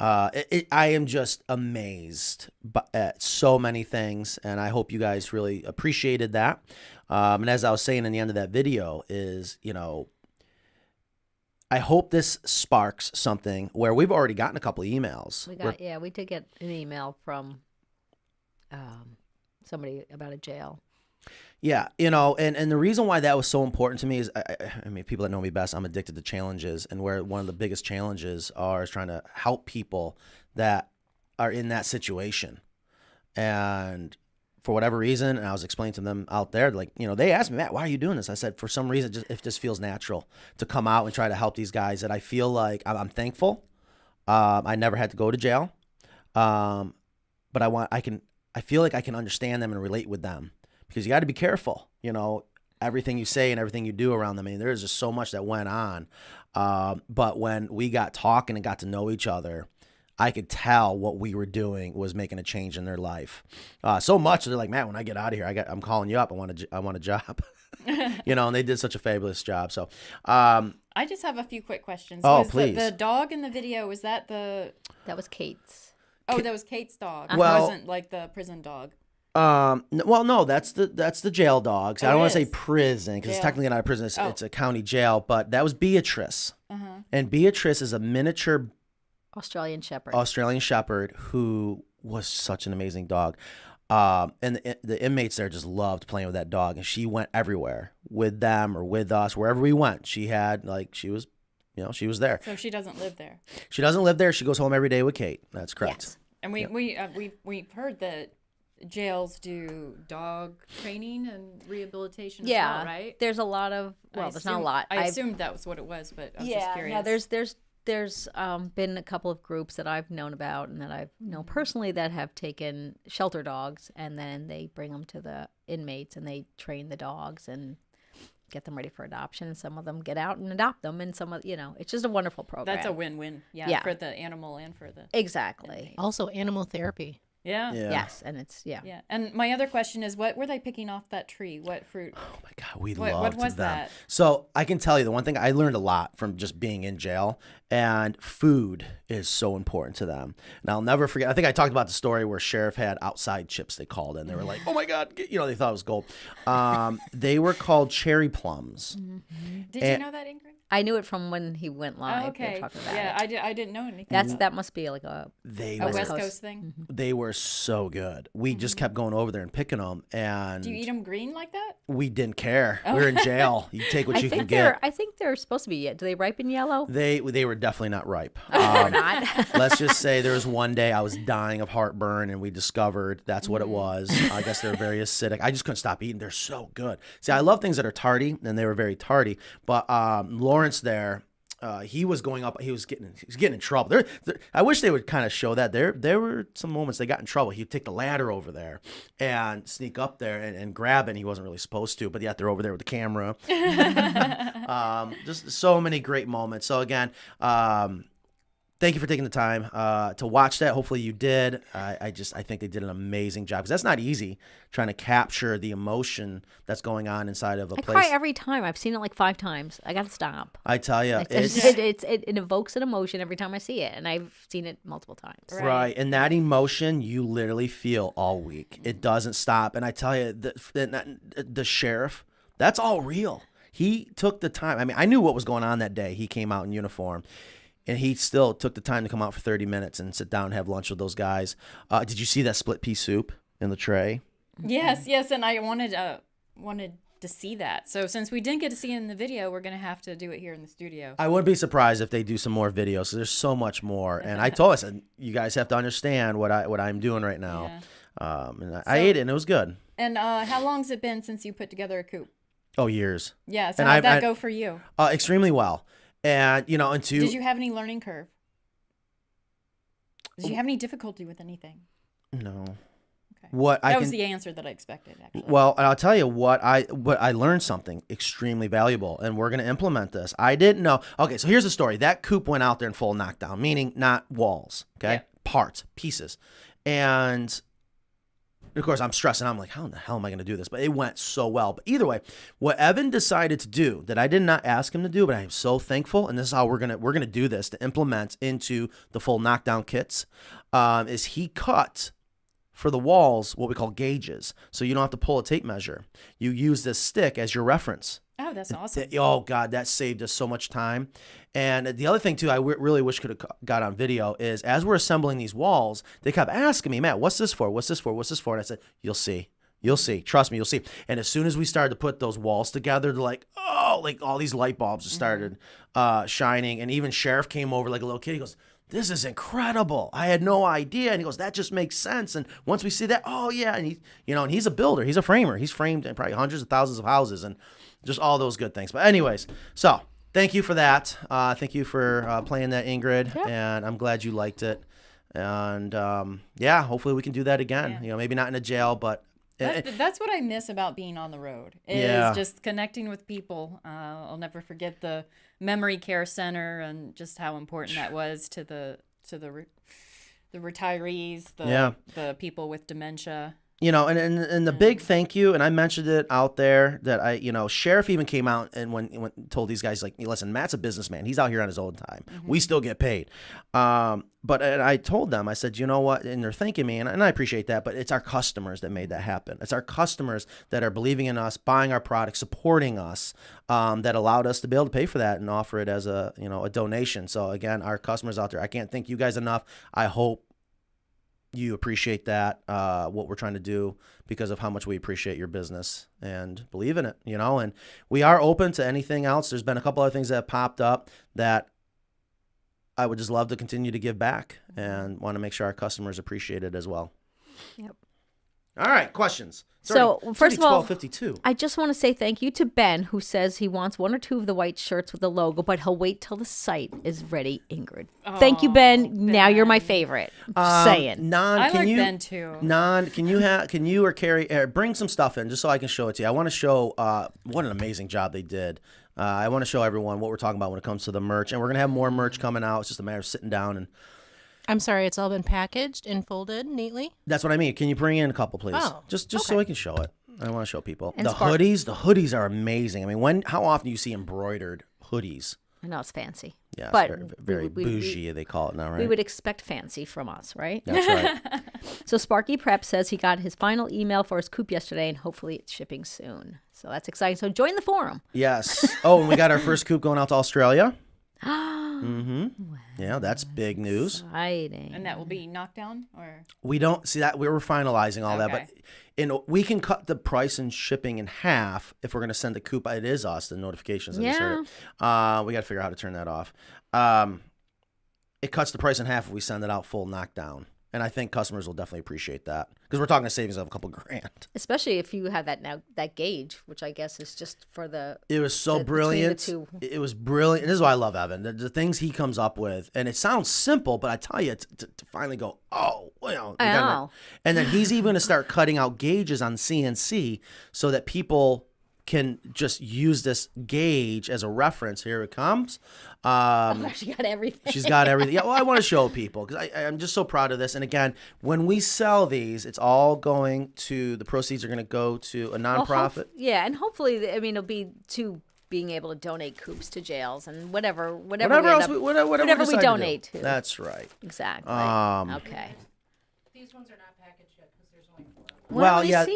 I am just amazed at so many things, and I hope you guys really appreciated that. And as I was saying in the end of that video is, I hope this sparks something where we've already gotten a couple of emails. We did get an email from somebody about a jail. Yeah, and the reason why that was so important to me is, people that know me best, I'm addicted to challenges, and where one of the biggest challenges is trying to help people that are in that situation. And for whatever reason, and I was explaining to them out there, they asked me, Matt, why are you doing this? I said, for some reason, it just feels natural to come out and try to help these guys that I feel like I'm thankful. I never had to go to jail. But I feel like I can understand them and relate with them. Because you got to be careful, everything you say and everything you do around them. There's just so much that went on. But when we got talking and got to know each other, I could tell what we were doing was making a change in their life. So much they're like, Matt, when I get out of here, I'm calling you up. I want a job. And they did such a fabulous job. So, I just have a few quick questions. Oh, please. The dog in the video, was that That was Kate's. Oh, that was Kate's dog. Well- It wasn't like the prison dog. No, that's the jail dogs. I don't want to say prison because it's Jail. technically not a prison. Oh. It's a county jail, but that was Beatrice. Uh-huh. And Beatrice is a miniature Australian Shepherd. Australian Shepherd who was such an amazing dog. And the inmates there just loved playing with that dog, and she went everywhere with them or with us, wherever we went. She had she was there. So she doesn't live there. She doesn't live there. She goes home every day with Kate. That's correct. Yes. And we've heard that jails do dog training and rehabilitation as well, right? There's a lot of there's not a lot. I assumed that was what it was, but I was just curious. No, there's been a couple of groups that I've known about and that I've known personally that have taken shelter dogs and then they bring them to the inmates and they train the dogs and get them ready for adoption. And some of them get out and adopt them, and some of it's just a wonderful program. That's a win-win. Yeah, for the animal and for the exactly. Also, animal therapy. Yeah. Yes, and it's Yeah. And my other question is, what were they picking off that tree? What fruit? Oh my God, we what loved was them. that? So I can tell you the one thing I learned a lot from just being in jail, and food is so important to them. And I'll never forget. I think I talked about the story where Sheriff had outside chips they called in. They were like, "Oh my God," they thought it was gold. They were called cherry plums. Mm-hmm. Did you know that, Ingrid? I knew it from when he went live. Oh, okay. They talked about Yeah, it. I didn't know anything. That must be like a West Coast thing. They were so good. We just kept going over there and picking them, and Do you eat them green like that? we didn't care. Oh. We were in jail. You take what you can get. I think they're supposed to be. Do they ripen yellow? They were definitely not ripe. Or not. Let's just say there was one day I was dying of heartburn, and we discovered that's what it was. I guess they're very acidic. I just couldn't stop eating. They're so good. See, I love things that are tardy, and they were very tardy. But Lawrence there, he was going up. He was getting in trouble. I wish they would kind of show that. There were some moments they got in trouble. He'd take the ladder over there and sneak up there and grab it. And he wasn't really supposed to, but yet they're over there with the camera. Just so many great moments. So again, thank you for taking the time to watch that. Hopefully you did. I think they did an amazing job because that's not easy trying to capture the emotion that's going on inside of a place. I cry every time. I've seen it like 5 times. I got to stop. I tell you, it evokes an emotion every time I see it, and I've seen it multiple times. Right. And that emotion you literally feel all week. It doesn't stop. And I tell you, the sheriff, that's all real. He took the time. I mean, I knew what was going on that day. He came out in uniform. And he still took the time to come out for 30 minutes and sit down and have lunch with those guys. Did you see that split pea soup in the tray? Yes, and I wanted to see that. So since we didn't get to see it in the video, we're going to have to do it here in the studio. I wouldn't be surprised if they do some more videos. So there's so much more. And I said, you guys have to understand what I'm doing right now. Yeah. And I ate it, and it was good. And how long's it been since you put together a coop? Oh, years. Yeah, so how'd that go for you? Extremely well. And, Did you have any learning curve? Did you have any difficulty with anything? No. Okay. That was the answer that I expected, actually. Well, I'll tell you what I learned something extremely valuable, and we're going to implement this. I didn't know. Okay, so here's the story. That coop went out there in full knockdown, meaning not walls, okay? Yeah. Parts, pieces. And of course, I'm stressing. I'm like, how in the hell am I going to do this? But it went so well. But either way, what Evan decided to do that I did not ask him to do, but I am so thankful, and this is how we're gonna do this to implement into the full knockdown kits, is he cut for the walls what we call gauges, so you don't have to pull a tape measure. You use this stick as your reference. Oh, that's awesome. Oh, God, that saved us so much time. And the other thing, too, I really wish could have got on video is as we're assembling these walls, they kept asking me, Matt, what's this for? What's this for? What's this for? And I said, you'll see. You'll see. Trust me, you'll see. And as soon as we started to put those walls together, they're like, oh, like all these light bulbs just started shining. And even Sheriff came over like a little kid. He goes, this is incredible. I had no idea. And he goes, that just makes sense. And once we see that, oh, yeah. And and he's a builder. He's a framer. He's framed in probably hundreds of thousands of houses and just all those good things. But anyways, so thank you for that. Thank you for playing that, Ingrid. Yep. And I'm glad you liked it. And hopefully we can do that again. Yeah. Maybe not in a jail, but that's what I miss about being on the road is just connecting with people. I'll never forget the memory care center and just how important that was to the retirees, the people with dementia. you know, and the big thank you, and I mentioned it out there that Sheriff even came out and when told these guys, like, listen, Matt's a businessman. He's out here on his own time. We still get paid. But I told them, I said, you know what? And they're thanking me, and I appreciate that, but it's our customers that made that happen. It's our customers that are believing in us, buying our product, supporting us, that allowed us to be able to pay for that and offer it as a donation. So again, our customers out there, I can't thank you guys enough. I hope you appreciate that, what we're trying to do, because of how much we appreciate your business and believe in it, and we are open to anything else. There's been a couple other things that have popped up that I would just love to continue to give back and want to make sure our customers appreciate it as well. Yep. All right, questions. So, first of all, 12:52. I just want to say thank you to Ben, who says he wants 1 or 2 of the white shirts with the logo, but he'll wait till the site is ready, Ingrid. Thank you, Ben. Now you're my favorite. Just saying. I like Ben, too. Can you or Carrie bring some stuff in just so I can show it to you? I want to show what an amazing job they did. I want to show everyone what we're talking about when it comes to the merch, and we're going to have more merch coming out. It's just a matter of sitting down and... I'm sorry, it's all been packaged and folded neatly? That's what I mean. Can you bring in a couple, please? Oh, just okay. so I can show it. I want to show people. And the hoodies are amazing. I mean, how often do you see embroidered hoodies? I know it's fancy. Yeah, but very bougie, they call it now, right? We would expect fancy from us, right? That's right. So Sparky Prep says he got his final email for his coop yesterday, and hopefully it's shipping soon. So that's exciting. So join the forum. Yes. Oh, and we got our first coop going out to Australia. Yeah, that's big news. Exciting. And that will be knockdown, or we don't see that. We were finalizing all that, but we can cut the price and shipping in half if we're going to send the coop. It is us, the notifications. We got to figure out how to turn that off. It cuts the price in half if we send it out full knockdown. And I think customers will definitely appreciate that, because we're talking a savings of a couple grand. Especially if you have that gauge, which I guess is just for the... It was so brilliant. It was brilliant. This is why I love Evan. The things he comes up with. And it sounds simple, but I tell you, to finally go, and then he's even going to start cutting out gauges on CNC so that people can just use this gauge as a reference. Here it comes. She got everything. She's got everything. Yeah, well, I want to show people because I'm just so proud of this. And again, when we sell these, it's all going to, the proceeds are going to go to a nonprofit. And hopefully, I mean, it'll be to being able to donate coops to jails and whatever we donate to. That's right. Exactly. Okay. These ones are not packaged yet because there's only 4. Well, yeah.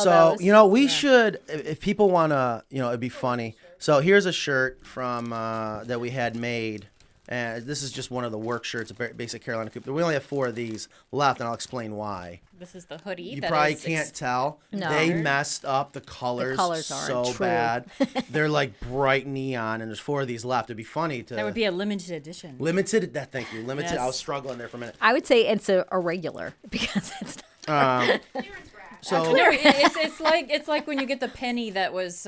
So, we should, if people want to, it'd be funny. So here's a shirt from that we had made. And this is just one of the work shirts, a very basic Carolina Coop. We only have 4 of these left, and I'll explain why. This is the hoodie. You probably can't tell. No. They messed up the colors so bad. They're like bright neon, and there's 4 of these left. It'd be funny to... That would be a limited edition. Thank you. Limited. Yes. I was struggling there for a minute. I would say it's a regular because it's not... So it's like when you get the penny that was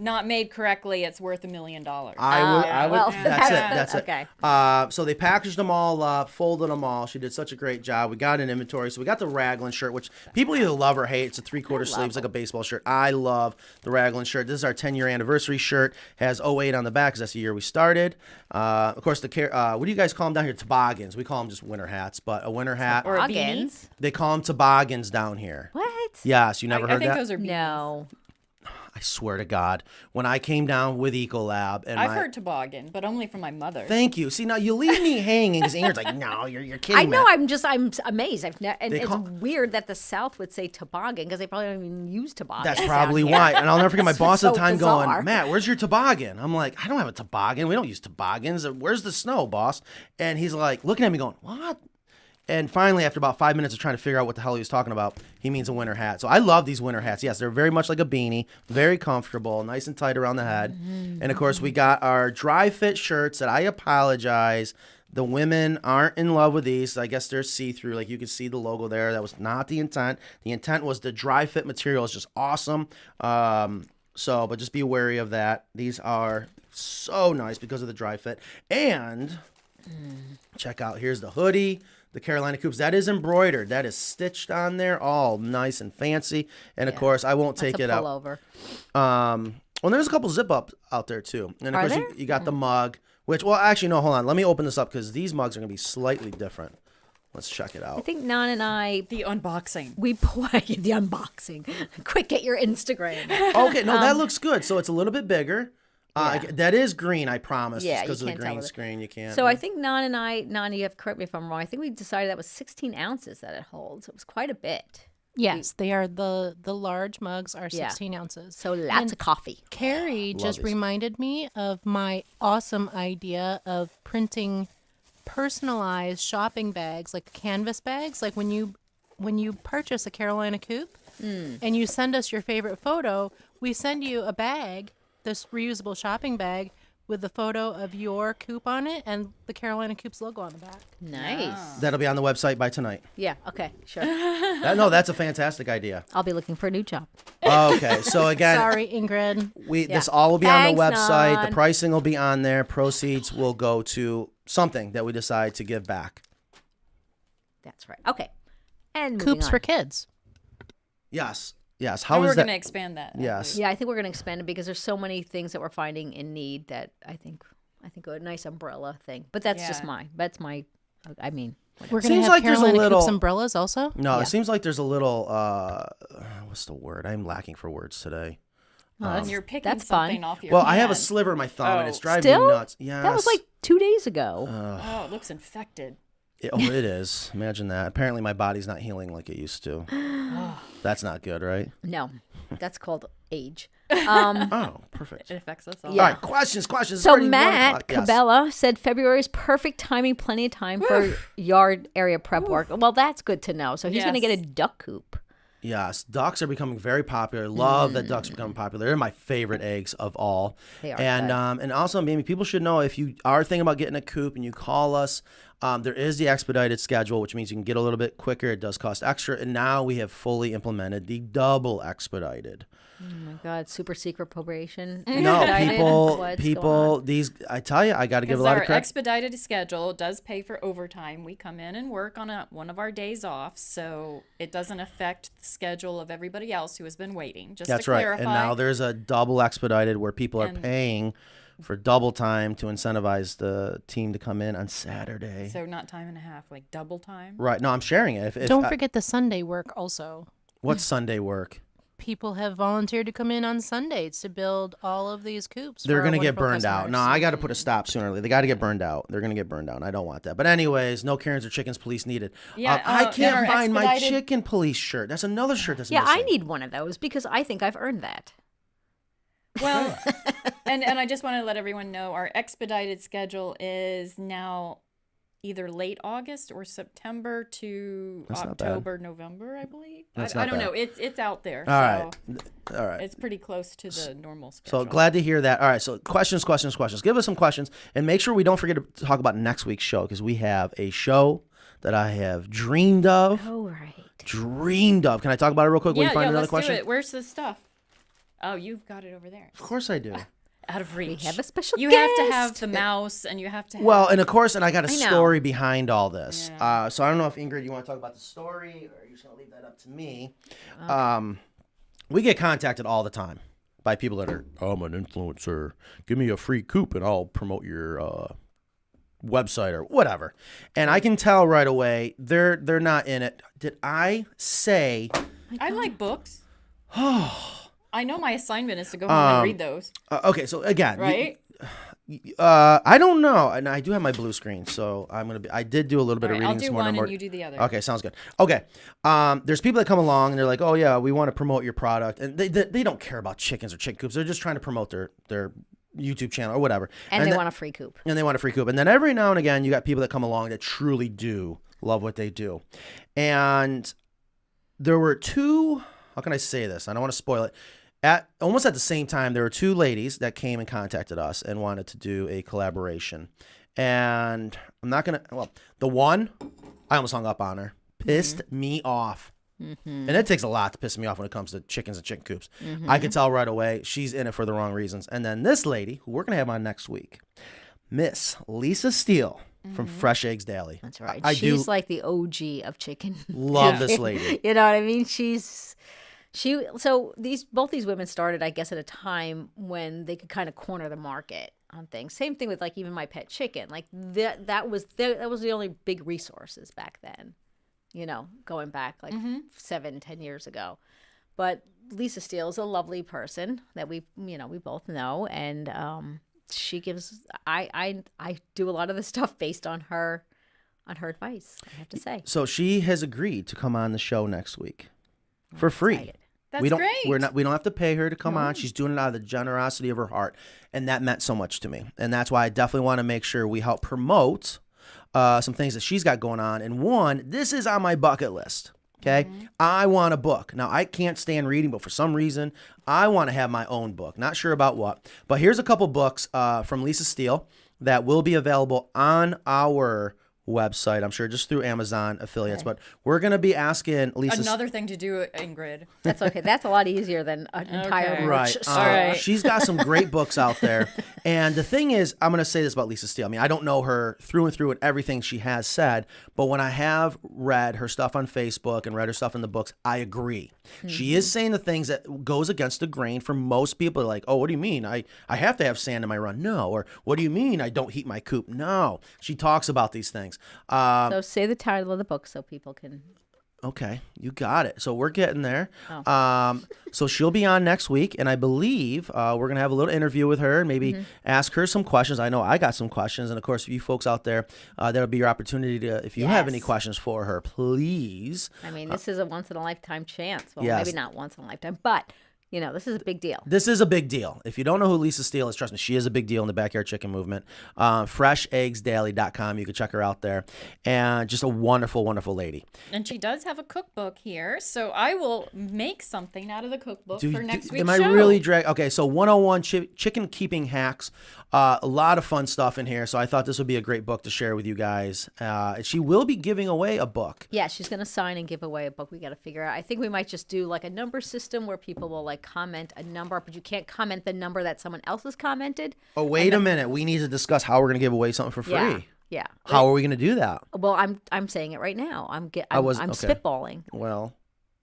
not made correctly, it's worth $1 million. That's it. Okay. So they packaged them all up, folded them all. She did such a great job. We got an inventory. So we got the Raglan shirt, which people either love or hate. It's a 3/4 sleeves, like a baseball shirt. I love the Raglan shirt. This is our 10-year anniversary shirt. Has 08 on the back because that's the year we started. Of course, what do you guys call them down here? Toboggans. We call them just winter hats, but a winter hat. Or a beanie. They call them toboggans down here. What? Yes, you never heard that? I think those are beanies. No. I swear to God, when I came down with Ecolab, and I've heard toboggan, but only from my mother. Thank you. See, now you leave me hanging because Ingrid's like, no, you're kidding. I know. Matt. I'm amazed. It's weird that the South would say toboggan because they probably don't even use toboggan. That's probably why. And I'll never forget my boss at the time bizarre. going, Matt, where's your toboggan? I'm like, I don't have a toboggan. We don't use toboggans. Where's the snow, boss? And he's like, looking at me going, what? And finally, after about 5 minutes of trying to figure out what the hell he was talking about, he means a winter hat. So I love these winter hats. Yes, they're very much like a beanie, very comfortable, nice and tight around the head. Mm-hmm. And of course, we got our dry fit shirts that I apologize. The women aren't in love with these. I guess they're see-through. Like you can see the logo there. That was not the intent. The intent was the dry fit material is just awesome. But just be wary of that. These are so nice because of the dry fit. And check out, here's the hoodie. The Carolina Coops, that is embroidered. That is stitched on there, all nice and fancy. And of course, I won't take it out. Well, there's a couple zip ups out there too. And of course, you got the mug, which, well, actually, no, hold on. Let me open this up because these mugs are going to be slightly different. Let's check it I out. think Nan and I. The unboxing. We play the unboxing. Quick, get your Instagram. Okay, no, that looks good. So it's a little bit bigger. That is green, I promise. Yeah, because of the you can't tell green with it. screen, you can't. So I think Nan and I, Nan, you have to correct me if I'm wrong. I think we decided that was 16 ounces that it holds. It was quite a bit. Yes, they are the large mugs are 16 ounces. So lots of coffee. Carrie just these. reminded me of my awesome idea of printing personalized shopping bags, like canvas bags. Like when you purchase a Carolina Coop and you send us your favorite photo, we send you a bag, this reusable shopping bag with the photo of your coop on it and the Carolina Coops logo on the back. Nice. That'll be on the website by tonight. Yeah, okay, sure. No, that's a fantastic idea. I'll be looking for a new job. Okay, so again, Sorry, Ingrid. this all will be on the Thanks, website. Nan. The pricing will be on there. Proceeds will go to something that we decide to give back. That's right. Okay. And moving Coops on. for kids. Yes. Yes. And How we're is that? going to expand that. Yes. Yeah, I think we're going to expand it because there's so many things that we're finding in need that I think a nice umbrella thing. But that's just I mean, We're going to Seems have like there's a Carolina little- Coops umbrellas also. No, Yeah. it seems like there's a little. What's the word? I'm lacking for words today. And you're picking that's fun. something off your Well, I have a hand. sliver of my thumb, and it's Oh. driving Still? me nuts. Yes. That was like 2 days ago. Oh, it looks infected. It is. Imagine that. Apparently, my body's not healing like it used to. That's not good, right? No, that's called age. Oh, perfect. It affects us all. All right, questions. It's So already 1 Matt o'clock. Yes. Cabela said February is perfect timing, plenty of time for yard area prep work. Well, that's good to know. So he's going to get a duck coop. Yes, ducks are becoming very popular. Love that ducks are becoming popular. They're my favorite eggs of all. They are And good. and also, maybe people should know if you are thinking about getting a coop and you call us, there is the expedited schedule, which means you can get a little bit quicker. It does cost extra, and now we have fully implemented the double expedited. Oh my God, super secret probation. No, Expedited? people, What's going on? these. I tell you, I got to give a Because lot our of credit. expedited schedule does pay for overtime. We come in and work on one of our days off, so it doesn't affect the schedule of everybody else who has been waiting. Just That's to right. clarify. And now there's a double expedited where people are And- paying for double time to incentivize the team to come in on Saturday. So not time and a half, like double time. Right. No, I'm sharing it. Don't forget the Sunday work also. What's Sunday work? People have volunteered to come in on Sundays to build all of these coops. They're for our going to get wonderful burned out. customers. No, I got to put a stop sooner or later. They got to get burned out. They're going to get burned out. And I don't want that. But anyways, no Karens or chickens police needed. Yeah, I and can't our find my expedited- chicken police shirt. That's another shirt that's Yeah, missing. I need one of those because I think I've earned that. Well, and I just want to let everyone know our expedited schedule is now either late August or September to That's not bad. October, November, I believe. That's I not don't bad. know. It's out there. All right. All right. It's pretty close to the normal schedule. So glad to hear that. All right. So questions. Give us some questions. And make sure we don't forget to talk about next week's show because we have a show that I have dreamed of. Oh, right. Dreamed of. Can I talk about it real quick? Will you find another let's question? do it. Where's the stuff? Oh, you've got it over there. Of course I do. Out of reach. We have a special You guest. have to have the mouse, and you have to have... Well, and of course, and I got a I know. story behind all this. Yeah. So I don't know if Ingrid, you want to talk about the story, or you're just gonna leave that up to me. We get contacted all the time by people that are, I'm an influencer. Give me a free coop, and I'll promote your website or whatever. And I can tell right away they're not in it. Did I say? I like books. I know my assignment is to go home and read those. Okay, so again, Right? I don't know, and I do have my blue screen, so I did do a little bit All of right, reading I'll this do morning. one and you do the other. Okay, sounds good. Okay, there's people that come along and they're like, oh yeah, we want to promote your product, and they don't care about chickens or chicken coops. They're just trying to promote their YouTube channel or whatever. And they then- want a free coop. And they want a free coop. And then every now and again, you got people that come along that truly do love what they do. And there were two, how can I say this? I don't want to spoil it. Almost at the same time, there were two ladies that came and contacted us and wanted to do a collaboration. And I'm not going to, well, the one, I almost hung up on her. Pissed me off. And it takes a lot to piss me off when it comes to chickens and chicken coops. I could tell right away she's in it for the wrong reasons. And then this lady, who we're going to have on next week, Miss Lisa Steele from Fresh Eggs Daily. That's right. I She's do like the OG of chicken. love this lady. You know what I mean? So both these women started, I guess, at a time when they could kind of corner the market. things. Same thing with like even my pet chicken. Like that was the only big resources back then. You know, going back like 7-10 years ago. But Lisa Steele is a lovely person that we both know, and she gives. I do a lot of the stuff based on her advice, I have to say. So she has agreed to come on the show next week for free. Excited. That's great. We don't have to pay her to come on. She's doing it out of the generosity of her heart, and that meant so much to me. And that's why I definitely want to make sure we help promote some things that she's got going on. And one, this is on my bucket list. Okay, I want a book. Now, I can't stand reading, but for some reason, I want to have my own book. Not sure about what. But here's a couple books from Lisa Steele that will be available on our website. I'm sure just through Amazon affiliates. Okay. But we're going to be asking Lisa. Another thing to do, Ingrid. That's okay. That's a lot easier than an entire Right. She's got some great books out there. And the thing is, I'm going to say this about Lisa Steele. I mean, I don't know her through and through and everything she has said, but when I have read her stuff on Facebook and read her stuff in the books, I agree. She is saying the things that goes against the grain for most people. Like, oh, what do you mean? I have to have sand in my run? No. Or what do you mean I don't heat my coop? No. She talks about these things. So say the title of the book so people can. Okay, you got it. So we're getting there. So she'll be on next week, and I believe we're going to have a little interview with her and maybe ask her some questions. I know I got some questions, and of course, you folks out there, that'll be your opportunity to, if you have any questions for her, please. I mean, this is a once-in-a-lifetime chance. Well, Yes. maybe not once in a lifetime, but, you know, this is a big deal. This is a big deal. If you don't know who Lisa Steele is, trust me, she is a big deal in the backyard chicken movement. FreshEggsDaily.com. You can check her out there. And just a wonderful, wonderful lady. And she does have a cookbook here, so I will make something out of the cookbook for next week's Am I show. really Okay, so 101 chicken keeping hacks. A lot of fun stuff in here. So I thought this would be a great book to share with you guys. She will be giving away a book. Yeah, she's going to sign and give away a book. We got to figure out. I think we might just do like a number system where people will like comment a number, but you can't comment the number that someone else has commented. Oh, wait a minute. We need to discuss how we're going to give away something for free. Yeah. How are we going to do that? Well, I'm saying it right now. I'm okay. spitballing. Well,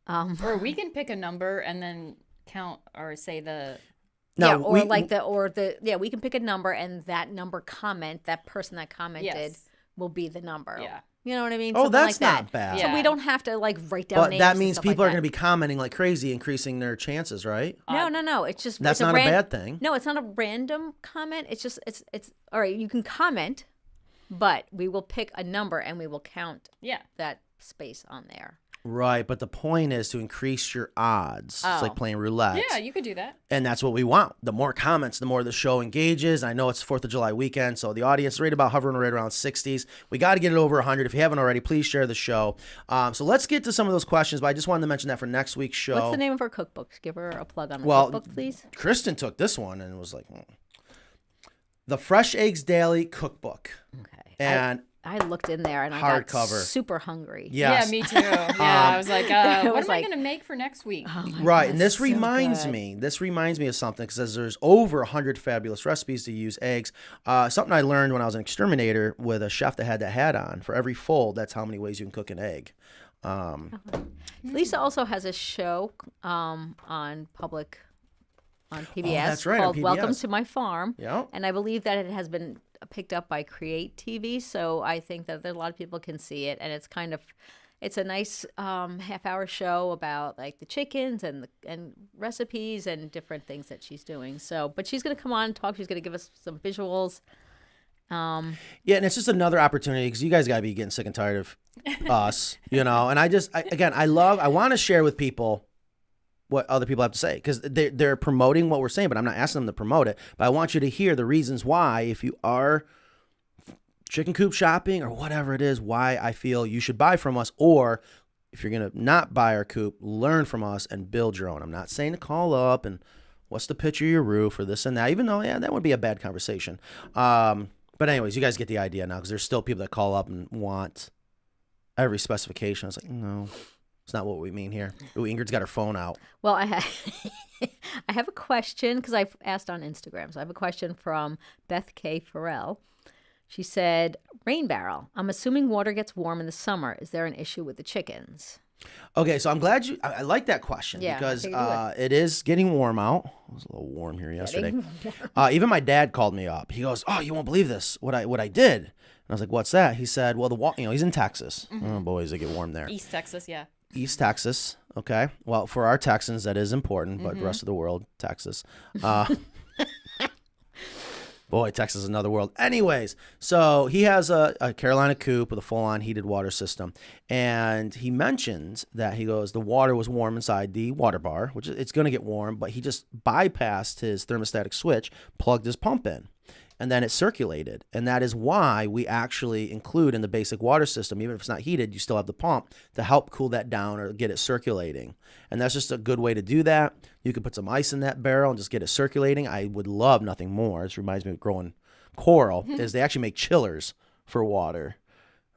or we can pick a number and then count or say the. No, we can pick a number and that number that person that commented will be the number. Yeah. You know what I mean? Oh, Something that's like not that. bad. So we don't have to like write down names. But that and means stuff people like are going to that. be commenting like crazy, increasing their chances, right? No. It's just That's it's not a bad thing. No, it's not a random comment. It's just it's all right. You can comment, but we will pick a number and we will count that space on there. Right, but the point is to increase your odds. It's like playing roulette. Yeah, you could do that. And that's what we want. The more comments, the more the show engages. I know it's 4th of July weekend, so the audience is hovering right around 60s. We got to get it over 100. If you haven't already, please share the show. So let's get to some of those questions, but I just wanted to mention that for next week's show. What's the name of her cookbook? Give her a plug on the cookbook, please. Kristen took this one and was like, The Fresh Eggs Daily Cookbook. Okay. And I looked in there and I got super hungry. Yes. Yeah, me too. Yeah, I was like, what am I going to make for next week? Right, and this reminds me of something because there's over 100 fabulous recipes to use eggs. Something I learned when I was an exterminator with a chef that had that hat on. For every fold, that's how many ways you can cook an egg. Lisa also has a show on PBS that's right, on called PBS. Welcome to My Farm. Yeah. And I believe that it has been picked up by Create TV, so I think that a lot of people can see it, and it's a nice half-hour show about like the chickens and recipes and different things that she's doing. So, but she's going to come on and talk. She's going to give us some visuals. Yeah, and it's just another opportunity because you guys got to be getting sick and tired of us, and I want to share with people what other people have to say because they're promoting what we're saying, but I'm not asking them to promote it. But I want you to hear the reasons why, if you are chicken coop shopping or whatever it is, why I feel you should buy from us, or if you're going to not buy our coop, learn from us and build your own. I'm not saying to call up and what's the pitch of your roof or this and that, even though, that would be a bad conversation. But anyways, you guys get the idea now because there's still people that call up and want every specification. I was like, no. It's not what we mean here. Ooh, Ingrid's got her phone out. Well, I have a question because I've asked on Instagram. So I have a question from Beth K. Farrell. She said, rain barrel. I'm assuming water gets warm in the summer. Is there an issue with the chickens? Okay, so I'm glad I like that question because it is getting warm out. It was a little warm here yesterday. Even my dad called me up. He goes, "Oh, you won't believe this. What I did." And I was like, "What's that?" He said, "Well, he's in Texas. Oh, boys, it get warm there. East Texas, yeah. East Texas. Okay. Well, for our Texans, that is important, but the rest of the world, Texas. Boy, Texas is another world. Anyways, so he has a Carolina Coop with a full-on heated water system. And he mentions that he goes, the water was warm inside the water bar, which it's going to get warm, but he just bypassed his thermostatic switch, plugged his pump in, and then it circulated. And that is why we actually include in the basic water system, even if it's not heated, you still have the pump to help cool that down or get it circulating. And that's just a good way to do that. You could put some ice in that barrel and just get it circulating. I would love nothing more. This reminds me of growing coral, is they actually make chillers for water.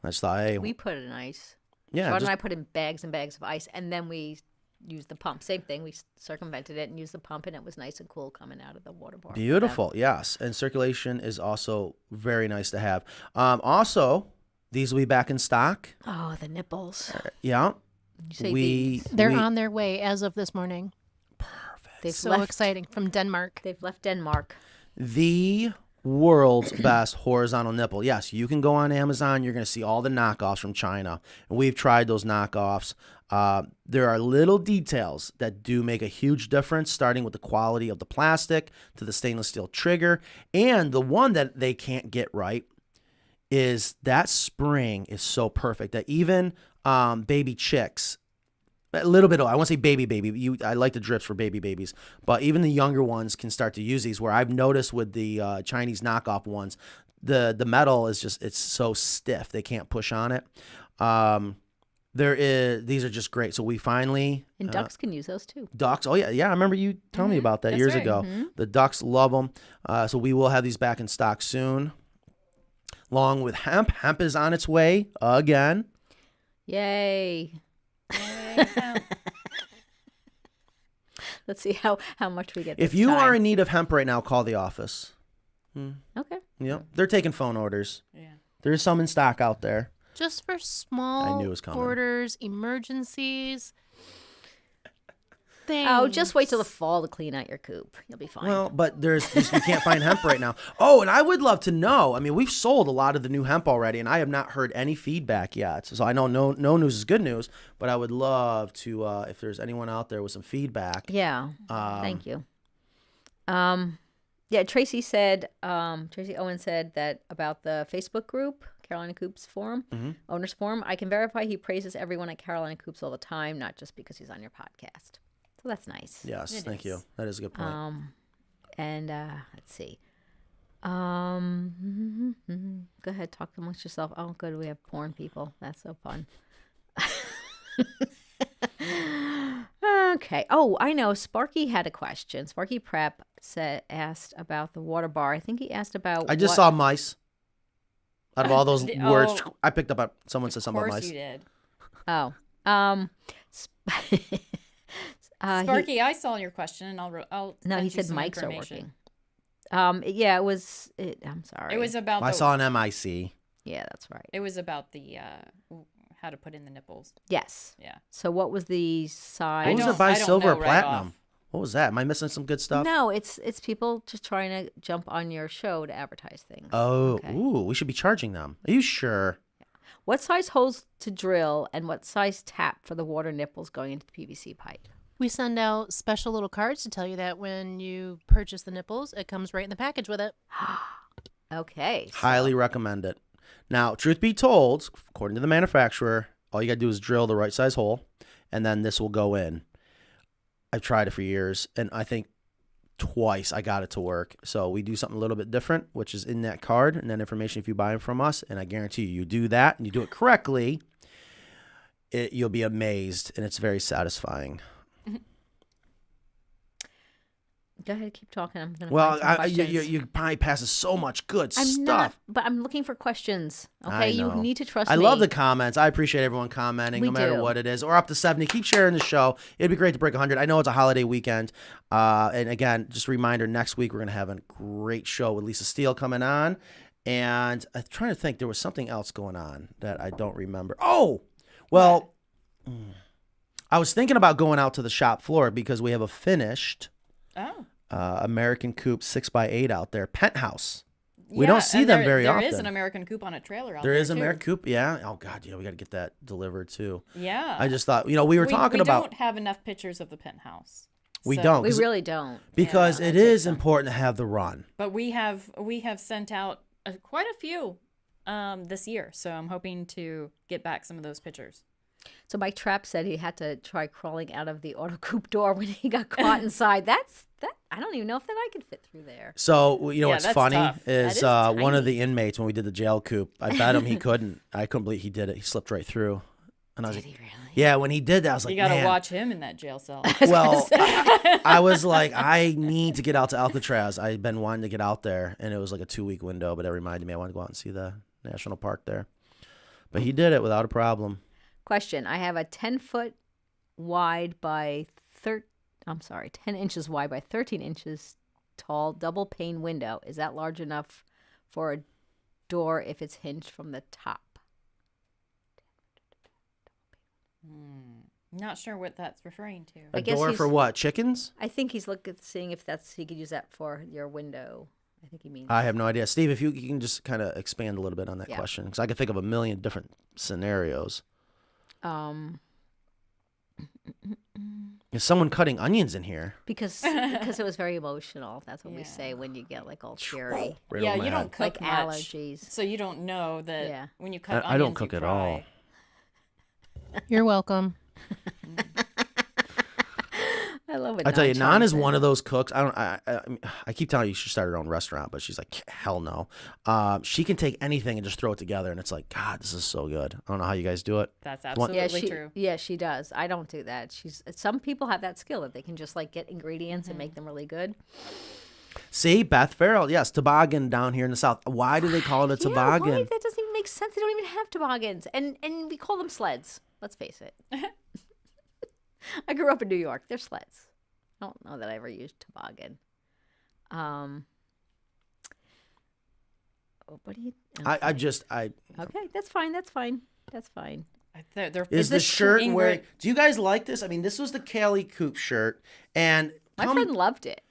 I just thought, hey. We put it in ice. Yeah. Sean and I put in bags and bags of ice, and then we used the pump. Same thing. We circumvented it and used the pump, and it was nice and cool coming out of the water bar. Beautiful, yes. And circulation is also very nice to have. Also, these will be back in stock. Oh, the nipples. Yeah. You say they're on their way as of this morning. Perfect. They've so left, exciting. From Denmark. They've left Denmark. The world's best horizontal nipple. Yes, you can go on Amazon. You're going to see all the knockoffs from China. And we've tried those knockoffs. There are little details that do make a huge difference, starting with the quality of the plastic to the stainless steel trigger. And the one that they can't get right is that spring is so perfect that even baby chicks, a little bit, I won't say baby. I like the drips for babies, but even the younger ones can start to use these, where I've noticed with the Chinese knockoff ones, the metal is just, it's so stiff. They can't push on it. These are just great. So we finally... And ducks can use those too. Ducks. Oh, yeah. I remember you telling me about that years ago. The ducks love them. So we will have these back in stock soon. Along with hemp. Hemp is on its way again. Yay. Let's see how much we get If you are in need of hemp right now, call the office. Okay. Yep. They're taking phone orders. Yeah. There's some in stock out there. Just for small orders, emergencies. Oh, just wait till the fall to clean out your coop. You'll be fine. Well, but you can't find hemp right now. Oh, and I would love to know. I mean, we've sold a lot of the new hemp already, and I have not heard any feedback yet. So I know no news is good news, but I would love to, if there's anyone out there with some feedback. Yeah. Thank you. Yeah, Tracy Owen said that about the Facebook group, Carolina Coops Forum, Owners Forum. I can verify he praises everyone at Carolina Coops all the time, not just because he's on your podcast. So that's nice. Yes, thank you. That is a good point. And let's see. Go ahead, talk amongst yourself. Oh, good. We have porn people. That's so fun. Okay. Oh, I know. Sparky had a question. Sparky Prep asked about the water bar. I think he asked about. I just saw mice. Out of all those words, I picked up someone said something about mice. Of course you did. Sparky, I saw your question, and I'll no, he said mics are working. Yeah, it was. I'm sorry. It was about. I saw an MIC. Yeah, that's right. It was about the how to put in the nipples. Yes. Yeah. So what was the size? What was it by silver or platinum? What was that? Am I missing some good stuff? No, it's people just trying to jump on your show to advertise things. Oh, okay. Ooh, we should be charging them. Are you sure? Yeah. What size holes to drill and what size tap for the water nipples going into the PVC pipe? We send out special little cards to tell you that when you purchase the nipples, it comes right in the package with it. Okay. Highly recommend it. Now, truth be told, according to the manufacturer, all you got to do is drill the right size hole, and then this will go in. I've tried it for years, and I think twice I got it to work. So we do something a little bit different, which is in that card and that information if you buy them from us, and I guarantee you do that and you do it correctly, you'll be amazed, and it's very satisfying. Go ahead, keep talking. I'm gonna. Well, your pie passes so much good stuff. But I'm looking for questions. Okay, you need to trust me. I love the comments. I appreciate everyone commenting, no matter what it is. Or up to 70. Keep sharing the show. It'd be great to break 100. I know it's a holiday weekend. And again, just a reminder, next week we're going to have a great show with Lisa Steele coming on. And I'm trying to think, there was something else going on that I don't remember. Oh, well, I was thinking about going out to the shop floor because we have a finished American Coop 6x8 out there, penthouse. We don't see them very often. There is an American Coop on a trailer out there. There is too. American Coop, yeah. Oh God, we got to get that delivered too. Yeah. I just thought, we were talking about. We don't have enough pictures of the penthouse. We don't. We really don't. Because it is important to have the run. But we have sent out quite a few this year, so I'm hoping to get back some of those pictures. So Mike Trapp said he had to try crawling out of the auto coupe door when he got caught inside. That I don't even know if that I could fit through there. So what's funny tough. is one of the inmates when we did the jail coop, I bet him he couldn't. I couldn't believe he did it. He slipped right through. And I was like, really? Yeah, when he did that, I was like, you got to man. watch him in that jail cell. Well, I was like, I need to get out to Alcatraz. I've been wanting to get out there, and it was like a 2-week window, but it reminded me I wanted to go out and see the national park there. But he did it without a problem. Question: I have a 10-foot wide by 10 inches wide by 13 inches tall double pane window. Is that large enough for a door if it's hinged from the top? Not sure what that's referring to. A door for what? Chickens? I think he's seeing if he could use that for your window. I think he means. I have no idea. Steve, if you can just kind of expand a little bit on that question, because I can think of a million different scenarios. Is someone cutting onions in here? Because it was very emotional. That's what we say when you get like all teary. Right yeah, over my you don't head. cook like much, allergies. so you don't know that when you cut onions, I don't cook you at cry. all. You're welcome. I love it. I tell you, Nan is one of those cooks. I keep telling you she should start her own restaurant, but she's like, hell no. She can take anything and just throw it together, and it's like, God, this is so good. I don't know how you guys do it. That's absolutely true. Yeah, she does. I don't do that. Some people have that skill that they can just like get ingredients and make them really good. See, Beth Farrell, yes, toboggan down here in the South. Why do they call it a toboggan? Why? That doesn't even make sense. They don't even have toboggans, and we call them sleds. Let's face it. I grew up in New York. They're sleds. I don't know that I ever used toboggan. What do you? Okay. Okay, that's fine. Is the shirt wearing? Do you guys like this? I mean, this was the Carolina Coops shirt, and my friend loved it.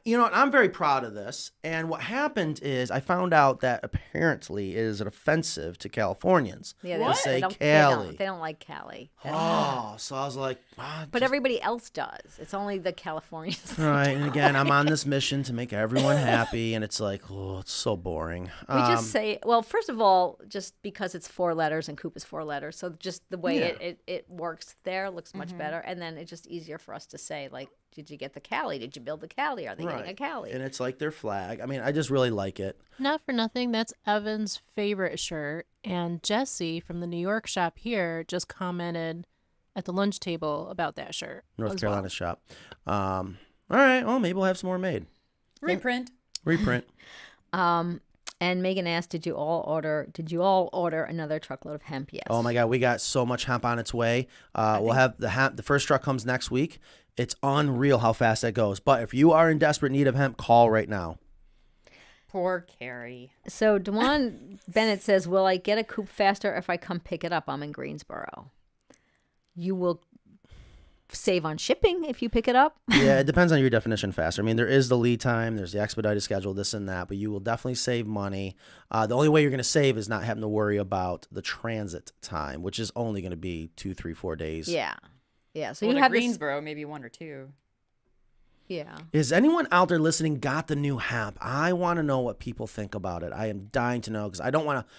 You know what? I'm very proud of this. And what happened is I found out that apparently it is offensive to Californians. Yeah, to say Cali. They don't like Cali. So I was like, but everybody else does. It's only the Californians. All right, and again, I'm on this mission to make everyone happy, and it's like, it's so boring. We just say, well, first of all, just because it's 4 letters and Coop is 4 letters, so just the way it works there looks much better, and then it's just easier for us to say, like, did you get the Cali? Did you build the Cali? Are they getting a Cali? And it's like their flag. I mean, I just really like it. Not for nothing, that's Evan's favorite shirt. And Jesse from the New York shop here just commented at the lunch table about that shirt. North Carolina shop. All right, well, maybe we'll have some more made. Reprint. And Megan asked, did you all order another truckload of hemp? Yes. Oh my God, we got so much hemp on its way. We'll have the hemp. The first truck comes next week. It's unreal how fast that goes. But if you are in desperate need of hemp, call right now. Poor Carrie. So Dewan Bennett says, will I get a coop faster if I come pick it up? I'm in Greensboro. You will save on shipping if you pick it up. Yeah, it depends on your definition faster. I mean, there is the lead time, there's the expedited schedule, this and that, but you will definitely save money. The only way you're going to save is not having to worry about the transit time, which is only going to be 2, 3, 4 days. Yeah. Yeah. So you have Greensboro, maybe 1 or 2. Yeah. Is anyone out there listening got the new hemp? I want to know what people think about it. I am dying to know because I don't want to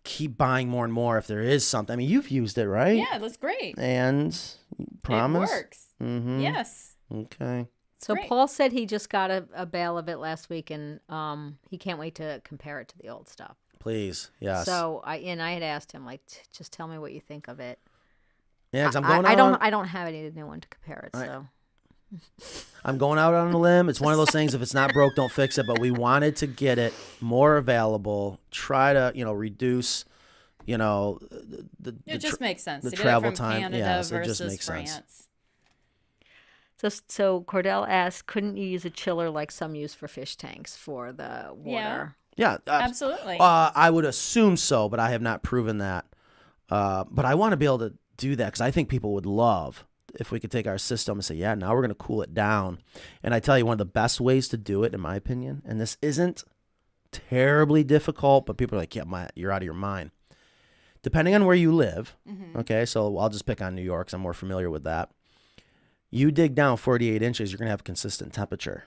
keep buying more and more if there is something. I mean, you've used it, right? Yeah, that's great. And promise? It works. Mm-hmm. Yes. Okay. So great. Paul said he just got a bale of it last week, and he can't wait to compare it to the old stuff. Please, yes. So I had asked him, like, just tell me what you think of it. Yeah, because I'm going out. I don't have any new one to compare it. Right. So I'm going out on a limb. It's one of those things. If it's not broke, don't fix it. But we wanted to get it more available. Try to reduce. It just makes sense. The to travel get it from time. Canada Yes, it versus just makes France. sense. So Cordell asked, couldn't you use a chiller like some use for fish tanks for the water? Yeah, absolutely. I would assume so, but I have not proven that. But I want to be able to do that because I think people would love. if we could take our system and say, yeah, now we're going to cool it down. And I tell you, one of the best ways to do it, in my opinion, and this isn't terribly difficult, but people are like, yeah, you're out of your mind. Depending on where you live, okay, so I'll just pick on New York because I'm more familiar with that. You dig down 48 inches, you're going to have consistent temperature.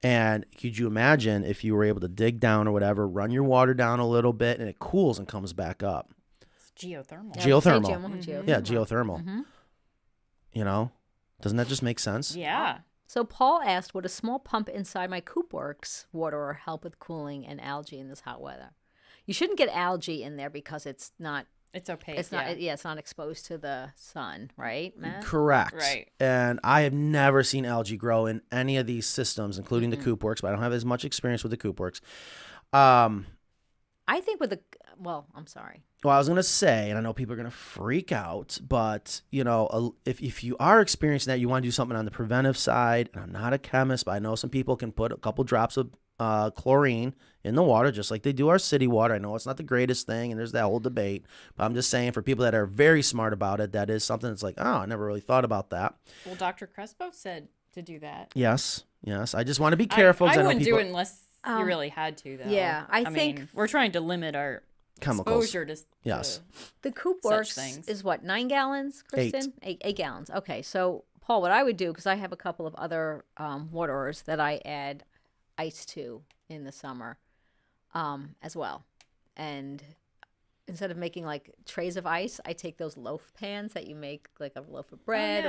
And could you imagine if you were able to dig down or whatever, run your water down a little bit, and it cools and comes back up? It's geothermal. Geothermal. Yeah, geothermal. You know, doesn't that just make sense? Yeah. So Paul asked, would a small pump inside my coop works water help with cooling and algae in this hot weather? You shouldn't get algae in there because it's not. It's opaque. It's not. Yeah, it's not exposed to the sun, right, Matt? Correct. Right. And I have never seen algae grow in any of these systems, including the coop works, but I don't have as much experience with the coop works. I think with the. Well, I'm sorry. Well, I was going to say, and I know people are going to freak out, but, you know, if you are experiencing that, you want to do something on the preventive side, and I'm not a chemist, but I know some people can put a couple drops of chlorine in the water, just like they do our city water. I know it's not the greatest thing, and there's that whole debate, but I'm just saying for people that are very smart about it, that is something that's like, oh, I never really thought about that. Well, Dr. Crespo said to do that. Yes. I just want to be careful. I wouldn't do it unless you really had to, though. Yeah, I think mean, we're trying to limit our chemicals. Exposure to yes. The coop works is what, 9 gallons, Kristen? 8 gallons. Okay, so Paul, what I would do, because I have a couple of other waterers that I add ice to in the summer as well. And instead of making like trays of ice, I take those loaf pans that you make like a loaf of bread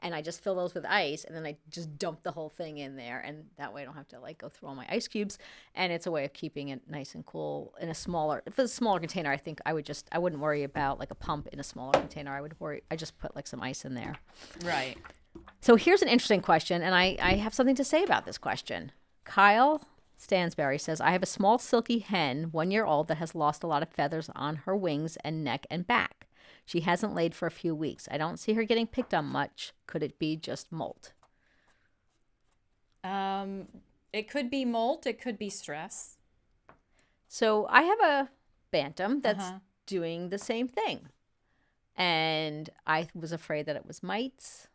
and I just fill those with ice, and then I just dump the whole thing in there, and that way I don't have to like go through all my ice cubes, and it's a way of keeping it nice and cool in a smaller, if it's a smaller container. I think I wouldn't worry about like a pump in a smaller container. I just put like some ice in there. Right. So here's an interesting question, and I have something to say about this question. Kyle Stansberry says, I have a small silky hen, 1 year old, that has lost a lot of feathers on her wings and neck and back. She hasn't laid for a few weeks. I don't see her getting picked on much. Could it be just molt? It could be molt. It could be stress. So I have a bantam that's doing the same thing. And I was afraid that it was mites.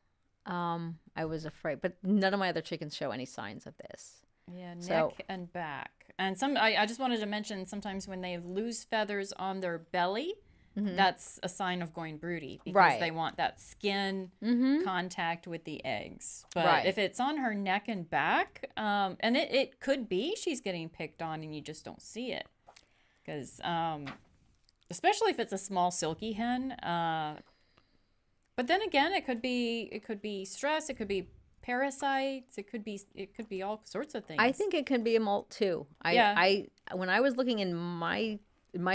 I was afraid, but none of my other chickens show any signs of this. Yeah, neck and back. And I just wanted to mention sometimes when they lose feathers on their belly, that's a sign of going broody because they want that skin contact with the eggs. But if it's on her neck and back, and it could be she's getting picked on and you just don't see it. Because especially if it's a small silky hen. But then again, it could be stress, it could be parasites, it could be all sorts of things. I think it can be a molt too. I when I was looking in my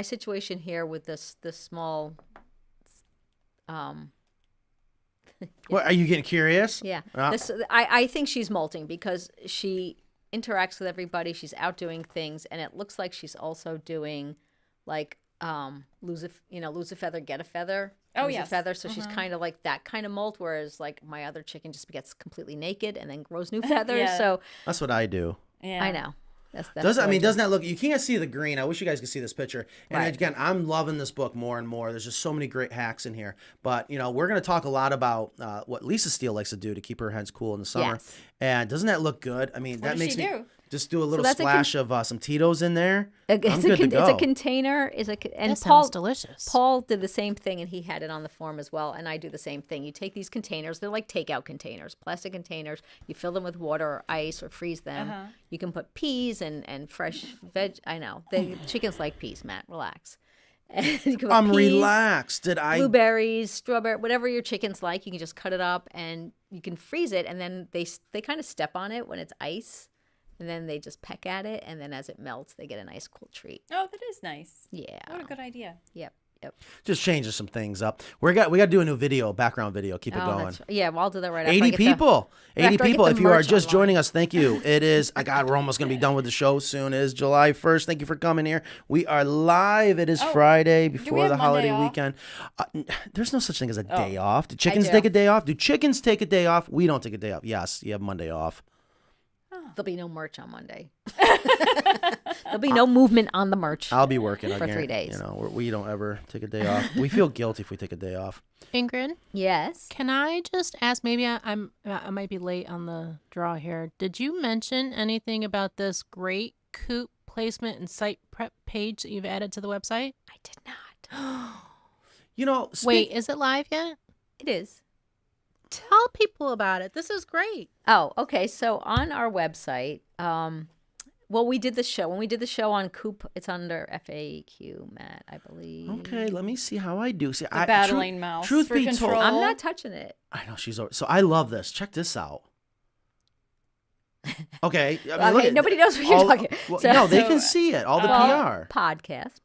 situation here with this small What, are you getting curious? Yeah. I think she's molting because she interacts with everybody, she's out doing things, and it looks like she's also doing like lose a feather, get a feather. Lose a feather. So she's kind of like that kind of molt, whereas like my other chicken just gets completely naked and then grows new feathers. So that's what I do. Yeah, I know. Doesn't that look? You can't see the green. I wish you guys could see this picture. And again, I'm loving this book more and more. There's just so many great hacks in here. But we're going to talk a lot about what Lisa Steele likes to do to keep her hens cool in the summer. Yes. And doesn't that look good? I mean, that makes me just do a little splash of some Tito's in there. I'm good to go. It's a container. And that sounds delicious. Paul did the same thing, and he had it on the farm as well. And I do the same thing. You take these containers. They're like takeout containers, plastic containers. You fill them with water or ice or freeze them. You can put peas and fresh veg. I know. Chickens like peas, Matt. Relax. I'm relaxed. Blueberries, strawberry, whatever your chickens like, you can just cut it up and you can freeze it. And then they kind of step on it when it's ice. And then they just peck at it, and then as it melts, they get a nice cool treat. Oh, that is nice. Yeah. What a good idea. Yep. Just changes some things up. We got to do a new background video. Keep it going. Yeah, well, I'll do that right after 80 people. 80 people. If you are just joining us, thank you. It is, we're almost going to be done with the show soon. It is July 1st. Thank you for coming here. We are live. It is Friday before the holiday weekend. There's no such thing as a day off. Do chickens take a day off? Do chickens take a day off? We don't take a day off. Yes, you have Monday off. There'll be no merch on Monday. There'll be no movement on the merch. I'll be working for 3 days. You know, we don't ever take a day off. We feel guilty if we take a day off. Ingrid? Yes? Can I just ask, maybe I might be late on the draw here. Did you mention anything about this great coop placement and site prep page that you've added to the website? I did not. You know, wait, is it live yet? It is. Tell people about it. This is great. Oh, okay. So on our website, well, we did the show. When we did the show on Coop, it's under FAQ, Matt, I believe. Okay, let me see how I do. See, The battling mouse Truth for be control. told, I'm not touching it. I know she's over. So I love this. Check this out. Okay, I mean, Okay, look at, nobody knows what you're talking. Well, So- no, they can see it. All the PR. Podcast.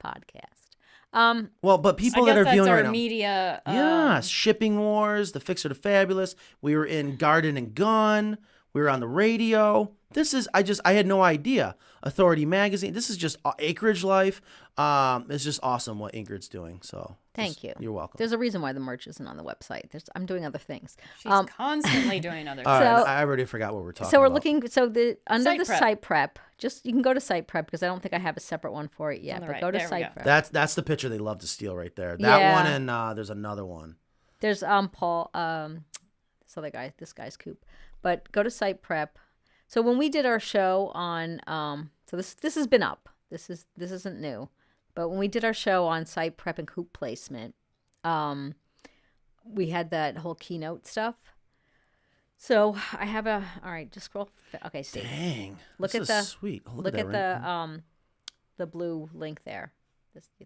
Well, but people I that guess are that's viewing our right now. media. Yes, Shipping Wars, The Fixer to Fabulous. We were in Garden and Gun. We were on the radio. This is, I had no idea. Authority Magazine. This is just Acreage Life. It's just awesome what Ingrid's doing. So Thank you. You're welcome. There's a reason why the merch isn't on the website. I'm doing other things. She's constantly doing other All things. right, I already forgot what we're talking So we're about. looking. So under Site the prep. site prep, just you can go to site prep because I don't think I have a separate one for it yet. On the But right. go to There we site go. prep. That's the picture they love to steal right there. That Yeah. one and there's another one. There's Paul, this other guy, this guy's Coop. But go to site prep. So when we did our show on, so this has been up. This isn't new, but when we did our show on site prep and coop placement, we had that whole keynote stuff. So I have all right, just scroll. Okay, see. Dang. Look this at is the sweet. Oh, look at at that, the blue link there.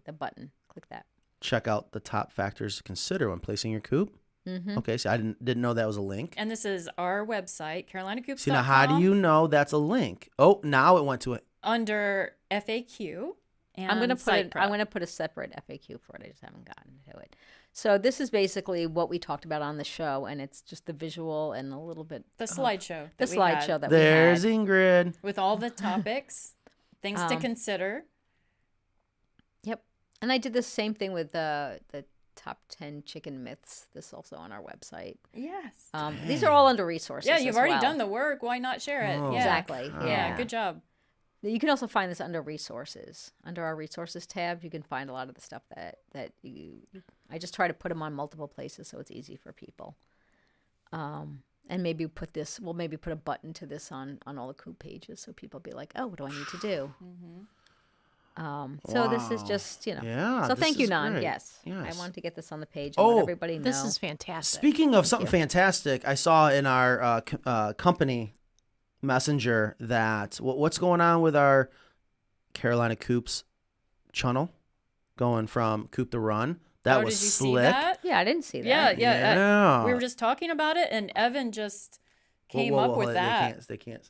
The button. Click that. Check out the top factors to consider when placing your coop. Mm-hmm. Okay, so I didn't know that was a link. And this is our website, CarolinaCoops.com. See, now how do you know that's a link? Oh, now it went to it. Under FAQ and I'm gonna site prep. I'm gonna put a separate FAQ for it. I just haven't gotten to it. So this is basically what we talked about on the show, and it's just the visual and a little bit The slideshow. The that we had. slideshow that There's we had. Ingrid. With all the topics, things to consider. Yep. And I did the same thing with the top 10 chicken myths. This is also on our website. Yes. These are all under resources. Yeah, you've as already well. done the work. Why not share it? Oh. Yeah. Exactly. Yeah, good job. You can also find this under resources. Under our resources tab, you can find a lot of the stuff that I just try to put them on multiple places so it's easy for people. And maybe we'll maybe put a button to this on all the Coop pages so people be like, oh, what do I need to do? Mm-hmm. So this is just, Yeah, So this thank you, is Nan. great. Yes. Yes. I wanted to get this on the page and let everybody know. This is fantastic. Speaking of something fantastic, I saw in our company messenger that what's going on with our Carolina Coops channel going from Coop to Run. That was did you slick. See that? Yeah, I didn't see that. Yeah. We were just talking about it, and Evan just came up with that. They can't.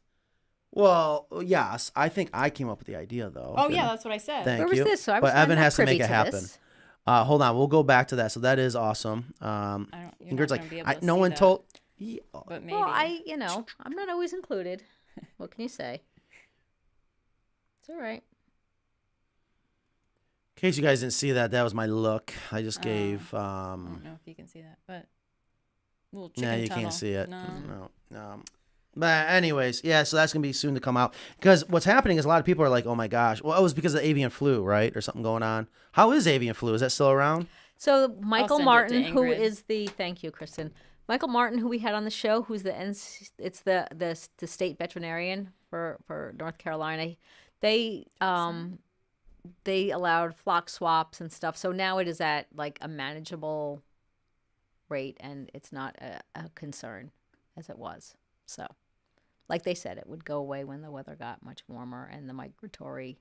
Well, yes, I think I came up with the idea though. Oh yeah, that's what I said. Thank Where was you. this? So but Evan has to make it happen. This. Hold on, we'll go back to that. So that is awesome. you're Ingrid's not like, gonna be able to no see one that. told. But maybe. Well, I'm not always included. What can you say? It's all right. In case you guys didn't see that, that was my look. I just gave. I don't know if you can see that, but little chicken No, you tunnel. can't see it. No. No. But anyways, yeah. So that's gonna be soon to come out because what's happening is a lot of people are like, "Oh my gosh!" Well, it was because of avian flu, right, or something going on. How is avian flu? Is that still around? So Michael send it to Martin, who Ingrid. is thank you, Kristen. Michael Martin, who we had on the show, who's it's the state veterinarian for North Carolina. They allowed flock swaps and stuff. So now it is at like a manageable rate, and it's not a concern as it was. So, like they said, it would go away when the weather got much warmer and the migratory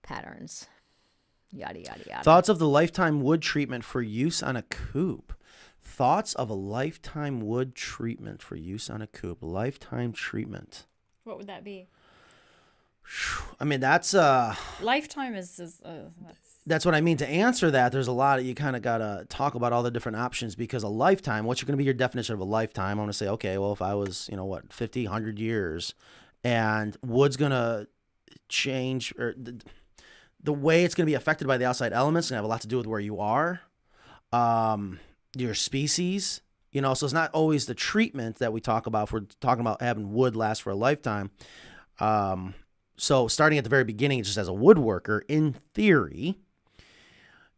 patterns. Yada, yada, yada. Thoughts of the lifetime wood treatment for use on a coop. Thoughts of a lifetime wood treatment for use on a coop. Lifetime treatment. What would that be? I mean, that's Lifetime is that's what I mean. To answer that, there's a lot you kind of got to talk about all the different options because a lifetime, what's going to be your definition of a lifetime? I want to say, okay, well, if I was, 50, 100 years and wood's going to change or the way it's going to be affected by the outside elements is going to have a lot to do with where you are, your species, so it's not always the treatment that we talk about. If we're talking about having wood last for a lifetime. So starting at the very beginning, just as a woodworker, in theory,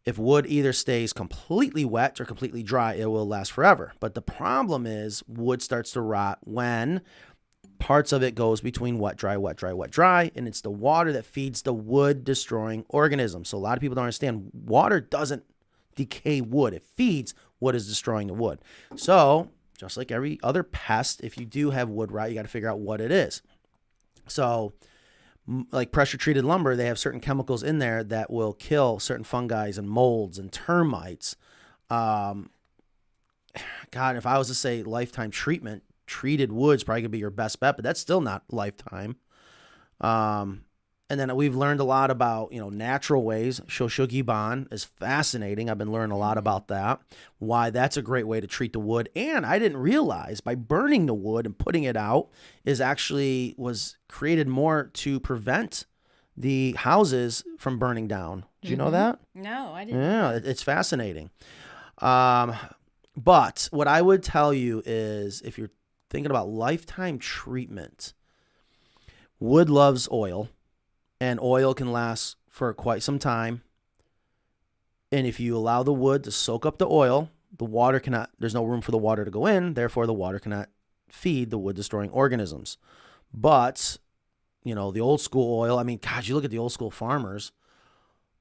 if wood either stays completely wet or completely dry, it will last forever. But the problem is wood starts to rot when parts of it goes between wet, dry, wet, dry, wet, dry, and it's the water that feeds the wood-destroying organisms. So a lot of people don't understand water doesn't decay wood. It feeds what is destroying the wood. So just like every other pest, if you do have wood rot, you got to figure out what it is. So like pressure-treated lumber, they have certain chemicals in there that will kill certain fungi and molds and termites. God, if I was to say lifetime treatment, treated wood's probably gonna be your best bet, but that's still not lifetime. And then we've learned a lot about, natural ways. Shoshogiban is fascinating. I've been learning a lot about that, why that's a great way to treat the wood. And I didn't realize by burning the wood and putting it out was created more to prevent the houses from burning down. Did you know that? No, I didn't. Yeah, it's fascinating. But what I would tell you is if you're thinking about lifetime treatment, wood loves oil. And oil can last for quite some time. And if you allow the wood to soak up the oil, there's no room for the water to go in. Therefore, the water cannot feed the wood-destroying organisms. But, the old school oil, God, you look at the old school farmers.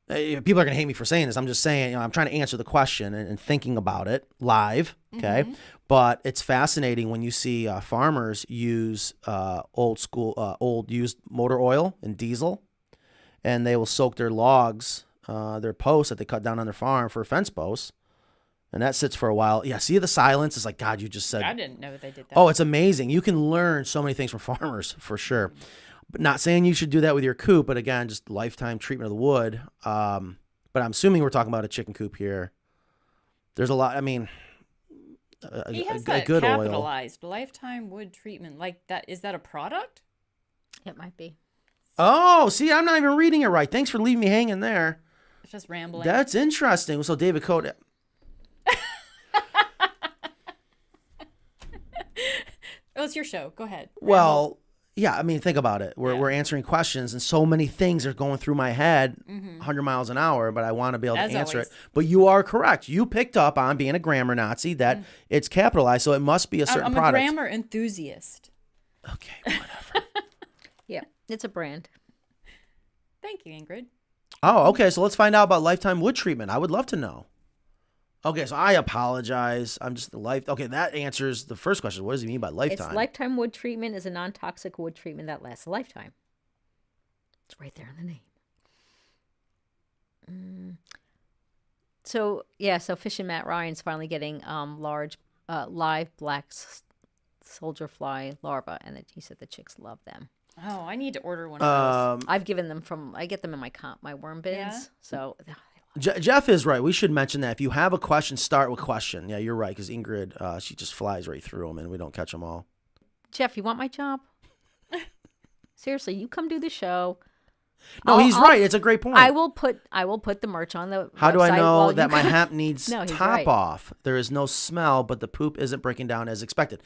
People are going to hate me for saying this. I'm just saying, I'm trying to answer the question and thinking about it live. Okay. Mm-hmm. But it's fascinating when you see farmers use old used motor oil and diesel, and they will soak their logs, their posts that they cut down on their farm for fence posts. And that sits for a while. Yeah. See the silence? It's like, God, you just said. I didn't know they did that. Oh, it's amazing. You can learn so many things from farmers for sure. But not saying you should do that with your coop, but again, just lifetime treatment of the wood. But I'm assuming we're talking about a chicken coop here. There's a lot. He has that good capitalized lifetime wood treatment. Like that, is that a product? It might be. Oh, see, I'm not even reading it right. Thanks for leaving me hanging there. It's just rambling. That's interesting. So David Cote. Oh, it's your show. Go ahead. Well, yeah, think about it. We're answering questions, and so many things are going through my head 100 miles an hour, but I want to be able to answer it. But you are correct. You picked up on being a grammar Nazi that it's capitalized, so it must be a certain product. I'm a grammar enthusiast. Okay, whatever. Yeah, it's a brand. Thank you, Ingrid. Oh, okay, so let's find out about lifetime wood treatment. I would love to know. Okay, so I apologize. I'm just Okay, that answers the first question. What does he mean by lifetime? It's lifetime wood treatment is a non-toxic wood treatment that lasts a lifetime. It's right there in the name. So Fish and Matt Ryan's finally getting large live black soldier fly larvae, and he said the chicks love them. Oh, I need to order one of those. I've given them I get them in my worm bins. Yeah? So Jeff is right. We should mention that if you have a question, start with question. Yeah, you're right, because Ingrid, she just flies right through them, and we don't catch them all. Jeff, you want my job? Seriously, you come do the show. No, he's right. It's a great point. I will put the merch on the How website do I know while that my hemp needs top right. off? There is no smell, but the poop isn't breaking down as expected.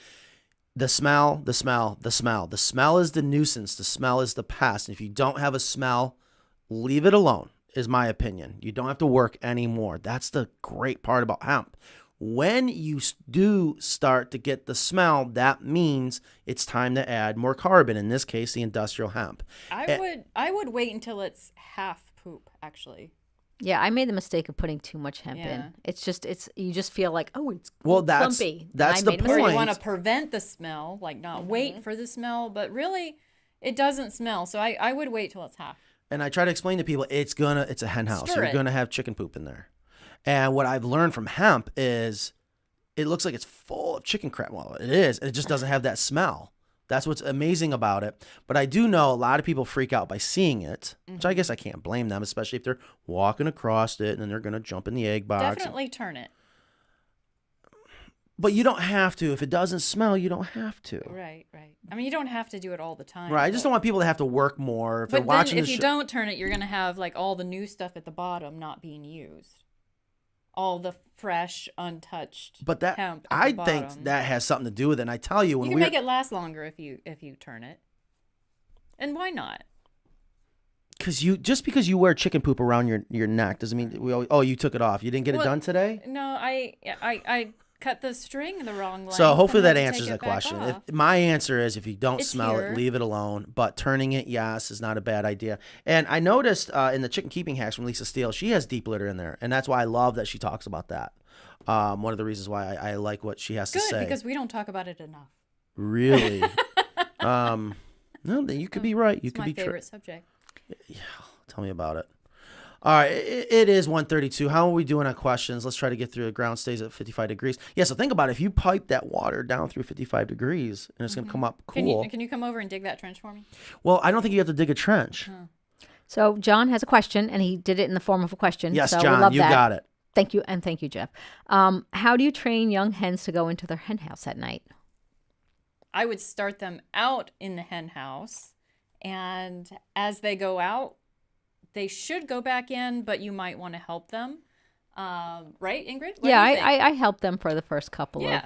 The smell. The smell is the nuisance. The smell is the pest. And if you don't have a smell, leave it alone, is my opinion. You don't have to work anymore. That's the great part about hemp. When you do start to get the smell, that means it's time to add more carbon, in this case, the industrial hemp. I would wait until it's half poop, actually. Yeah, I made the mistake of putting too much hemp in. You just feel like, it's clumpy. That's the point. Or you want to prevent the smell, like not wait for the smell, but really it doesn't smell. So I would wait till it's half. And I try to explain to people, it's a hen house. You're going to have chicken poop in there. And what I've learned from hemp is it looks like it's full of chicken crap. Well, it is. It just doesn't have that smell. That's what's amazing about it. But I do know a lot of people freak out by seeing it, which I guess I can't blame them, especially if they're walking across it and then they're going to jump in the egg box. Definitely turn it. But you don't have to. If it doesn't smell, you don't have to. Right. You don't have to do it all the time. Right. I just don't want people to have to work more. But then if you don't turn it, you're going to have like all the new stuff at the bottom not being used. All the fresh, untouched hemp. I think that has something to do with it. And I tell you, you can make it last longer if you turn it. And why not? Because you wear chicken poop around your neck doesn't mean you took it off. You didn't get it done today? No, I cut the string the wrong length. So hopefully and that had to answers take that it back question. off. My answer is if you don't It's smell here. it, leave it alone. But turning it, yes, is not a bad idea. And I noticed in the chicken keeping hacks from Lisa Steele, she has deep litter in there. And that's why I love that she talks about that. One of the reasons why I like what she has to say. Good, because we don't talk about it enough. Really? No, you could be right. You It's could my be favorite subject. Yeah, tell me about it. All right, it is 1:32. How are we doing on questions? Let's try to get through. The ground stays at 55 degrees. Yeah, so think about it. If you pipe that water down through 55 degrees and it's going to come up cool. Can you come over and dig that trench for me? Well, I don't think you have to dig a trench. So John has a question, and he did it in the form of a question. Yes, so John, we love you that. got it. Thank you, and thank you, Jeff. How do you train young hens to go into their hen house at night? I would start them out in the hen house, and as they go out, they should go back in, but you might want to help them. Right, Ingrid? What do you think? I helped them for the first couple of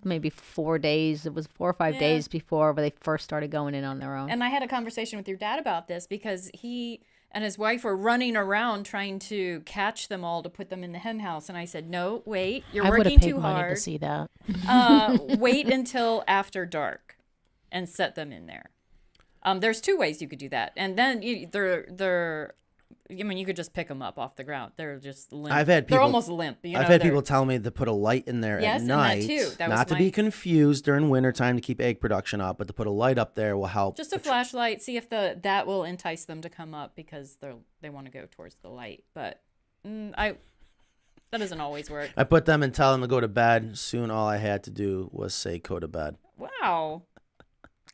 maybe 4 days. It was 4 or 5 days before when they first started going in on their own. And I had a conversation with your dad about this because he and his wife were running around trying to catch them all to put them in the hen house. And I said, no, wait, you're I working would've paid too money hard. to see that. Wait until after dark and set them in there. There's 2 ways you could do that. And then you could just pick them up off the ground. They're just limp. They're almost limp. I've had people tell me to put a light in there at night. Yes, and that too. That was not to be confused during wintertime to keep egg production up, but to put a light up there will help. Just a flashlight. See if that will entice them to come up because they want to go towards the light. But that doesn't always work. I put them and tell them to go to bed. Soon all I had to do was say go to bed. Wow.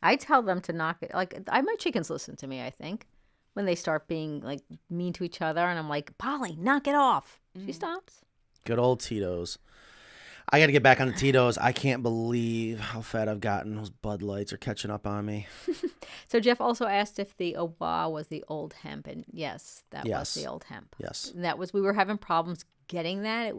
I tell them to knock it. My chickens listen to me, I think, when they start being like mean to each other. And I'm like, Polly, knock it off. She stops. Good old Tito's. I got to get back on the Tito's. I can't believe how fat I've gotten. Those Bud Lights are catching up on me. So Jeff also asked if the Owa was the old hemp. And yes, that was the old hemp. Yes. And we were having problems getting that.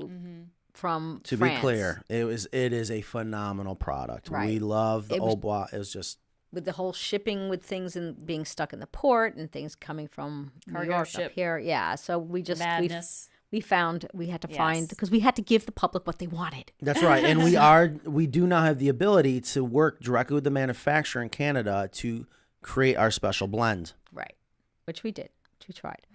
From To France. be clear, it is a phenomenal product. Right. We love the Obois. It was just with the whole shipping with things and being stuck in the port and things coming from Cargo New York ship. up here. Yeah. So we just Madness. we found we had to find because we had to give the public what they wanted. That's right. And we do now have the ability to work directly with the manufacturer in Canada to create our special blend. Right. Which we did. Which we tried.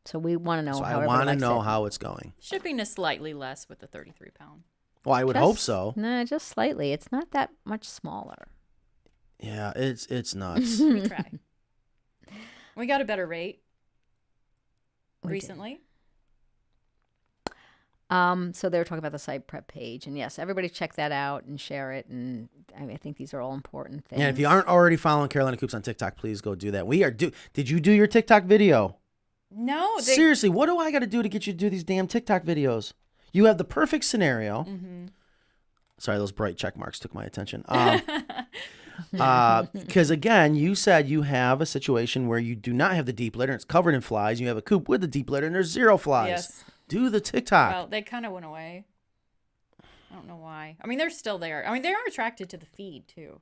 So we want to know So how I want to know how it's going. Shipping is slightly less with the 33-pound. Well, I would hope so. No, just slightly. It's not that much smaller. Yeah, it's nuts. We try. We got a better rate We did. recently. So they were talking about the site prep page, and yes, everybody check that out and share it. And I think these are all important things. Yeah, if you aren't already following Carolina Coops on TikTok, please go do that. Did you do your TikTok video? No. Seriously, what do I got to do to get you to do these damn TikTok videos? You have the perfect scenario. Mm-hmm. Sorry, those bright check marks took my attention. Because again, you said you have a situation where you do not have the deep litter and it's covered in flies. You have a coop with the deep litter and there's 0 flies. Yes. Do the TikTok. Well, they kind of went away. I don't know why. I mean, they're still there. I mean, they are attracted to the feed too.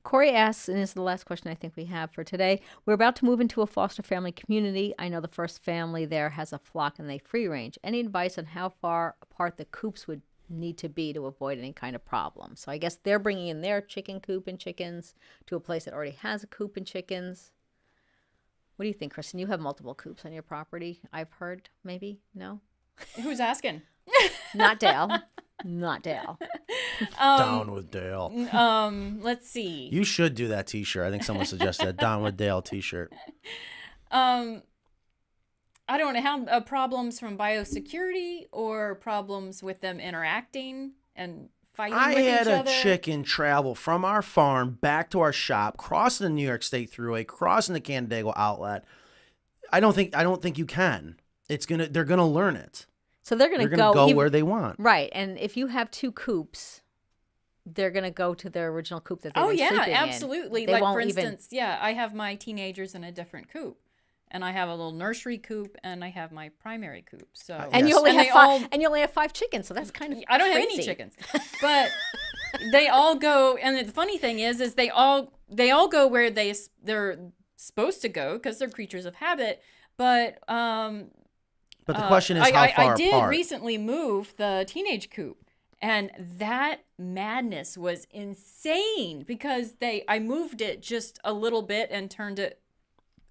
Corey asks, and this is the last question I think we have for today. We're about to move into a foster family community. I know the first family there has a flock and they free range. Any advice on how far apart the coops would need to be to avoid any kind of problem? So I guess they're bringing in their chicken coop and chickens to a place that already has a coop and chickens. What do you think, Kristen? You have multiple coops on your property, I've heard. Maybe? No? Who's asking? Not Dale. Not Dale. Down with Dale. Let's see. You should do that t-shirt. I think someone suggested a Down with Dale t-shirt. I don't know how problems from biosecurity or problems with them interacting and fighting with each other. I had a chicken travel from our farm back to our shop, crossing the New York State Thruway, crossing the Canandaigua outlet. I don't think you can. They're gonna learn it. So they're going to go where they want. Right. And if you have 2 coops, they're going to go to their original coop that they've been sleeping in. Absolutely. They Like, won't for even... instance, I have my teenagers in a different coop. And I have a little nursery coop, and I have my primary coop. So and you only have 5 chickens, so that's kind of I don't have crazy. any chickens, but they all go. And the funny thing is they all go where they're supposed to go because they're creatures of habit. But the question is how far I did apart? recently move the teenage coop, and that madness was insane because I moved it just a little bit and turned it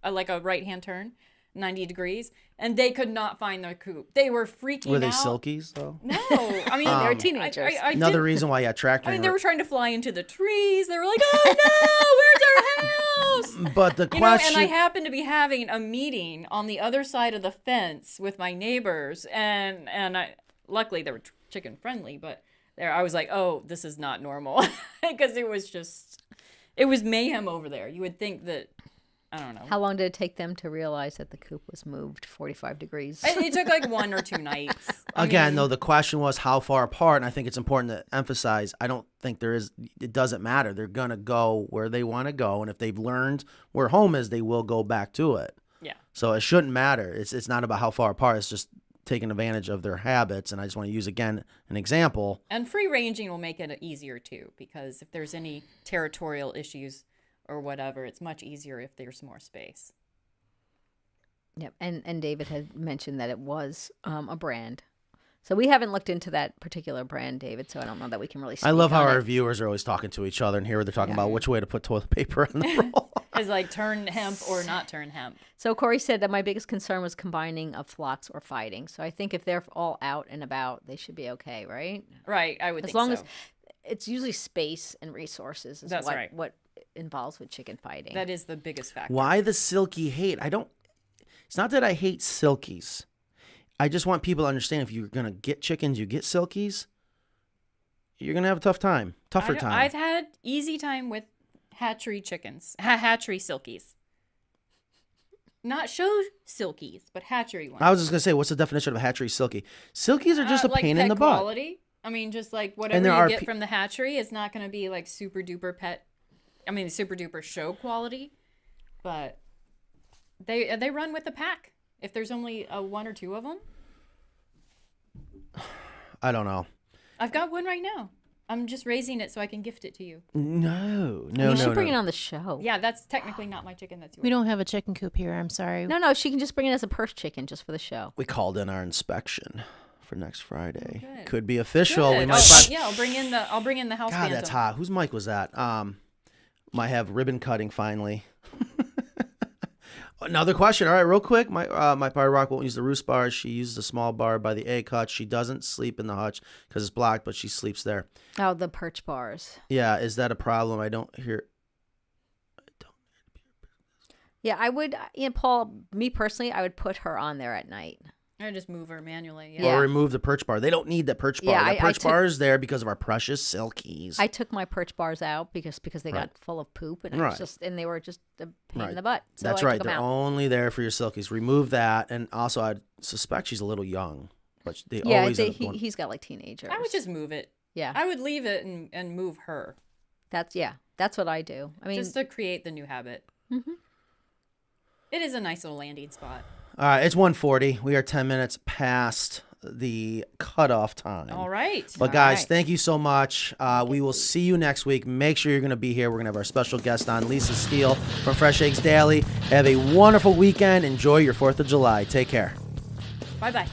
like a right-hand turn, 90 degrees, and they could not find their coop. They were freaking out. Were they Silkies though? No, I mean they're teenagers. Another reason why tractor. I mean, they were trying to fly into the trees. They were like, "Oh no, where's our house?" But the question, and I happened to be having a meeting on the other side of the fence with my neighbors, and luckily they were chicken friendly, but I was like, "Oh, this is not normal," because it was mayhem over there. You would think that. I don't know. How long did it take them to realize that the coop was moved 45 degrees? It took like 1 or 2 nights. Though, the question was how far apart, and I think it's important to emphasize, I don't think it doesn't matter. They're going to go where they want to go, and if they've learned where home is, they will go back to it. Yeah. So it shouldn't matter. It's not about how far apart. It's just taking advantage of their habits, and I just want to use, again, an example. And free ranging will make it easier, too, because if there's any territorial issues or whatever, it's much easier if there's more space. Yep, and David had mentioned that it was a brand. So we haven't looked into that particular brand, David, so I don't know that we can really speak I love how on our it. viewers are always talking to each other, and here they're talking about which way to put toilet paper on the roll. It's like turn hemp or not turn hemp. So Corey said that my biggest concern was combining of flocks or fighting. So I think if they're all out and about, they should be okay, right? Right, I would as think long so. as it's usually space and resources is That's right. what involves with chicken fighting. That is the biggest factor. Why the Silkie hate? It's not that I hate Silkies. I just want people to understand if you're going to get chickens, you get Silkies, you're going to have a tough time. Tougher time. I've had easy time with hatchery chickens. Hatchery Silkies. Not show Silkies, but hatchery ones. I was just going to say, what's the definition of a hatchery Silkie? Silkies are just a like pain pet in the butt. quality. I mean, just like whatever you get from the hatchery is not going to be like super duper super duper show quality, but they run with the pack. If there's only 1 or 2 of them, I don't know. I've got one right now. I'm just raising it so I can gift it to you. No. You should bring it on the show. Yeah, that's technically not my chicken. That's yours. We don't have a chicken coop here. I'm sorry. No, she can just bring it as a purse chicken just for the show. We called in our inspection for next Friday. Good. Could be official. Good. We might Yeah, I'll bring in the house. God, that's hot. Whose mic was that? Might have ribbon cutting finally. Another question. All right, real quick. My Pirate Rock won't use the roost bars. She uses a small bar by the egg hutch. She doesn't sleep in the hutch because it's blocked, but she sleeps there. Oh, the perch bars. Yeah, is that a problem? I don't hear. Yeah, I would. Paul. Me personally, I would put her on there at night. I just move her manually. Or remove the perch bar. They don't need the perch bar. Yeah, the perch bar is there because of our precious Silkies. I took my perch bars out because they got full of poop and they were just a pain in the butt. So That's I right. took them They're out. only there for your Silkies. Remove that, and also I suspect she's a little young, but they Yeah, always. he's got like teenagers. I would just move it. Yeah, I would leave it and move her. That's what I do. I mean, just to create the new habit. Mm-hmm. It is a nice little landing spot. All right, it's 1:40. We are 10 minutes past the cutoff time. All right. But guys, thank you so much. We will see you next week. Make sure you're going to be here. We're going to have our special guest on, Lisa Steele from Fresh Eggs Daily. Have a wonderful weekend. Enjoy your 4th of July. Take care. Bye-bye.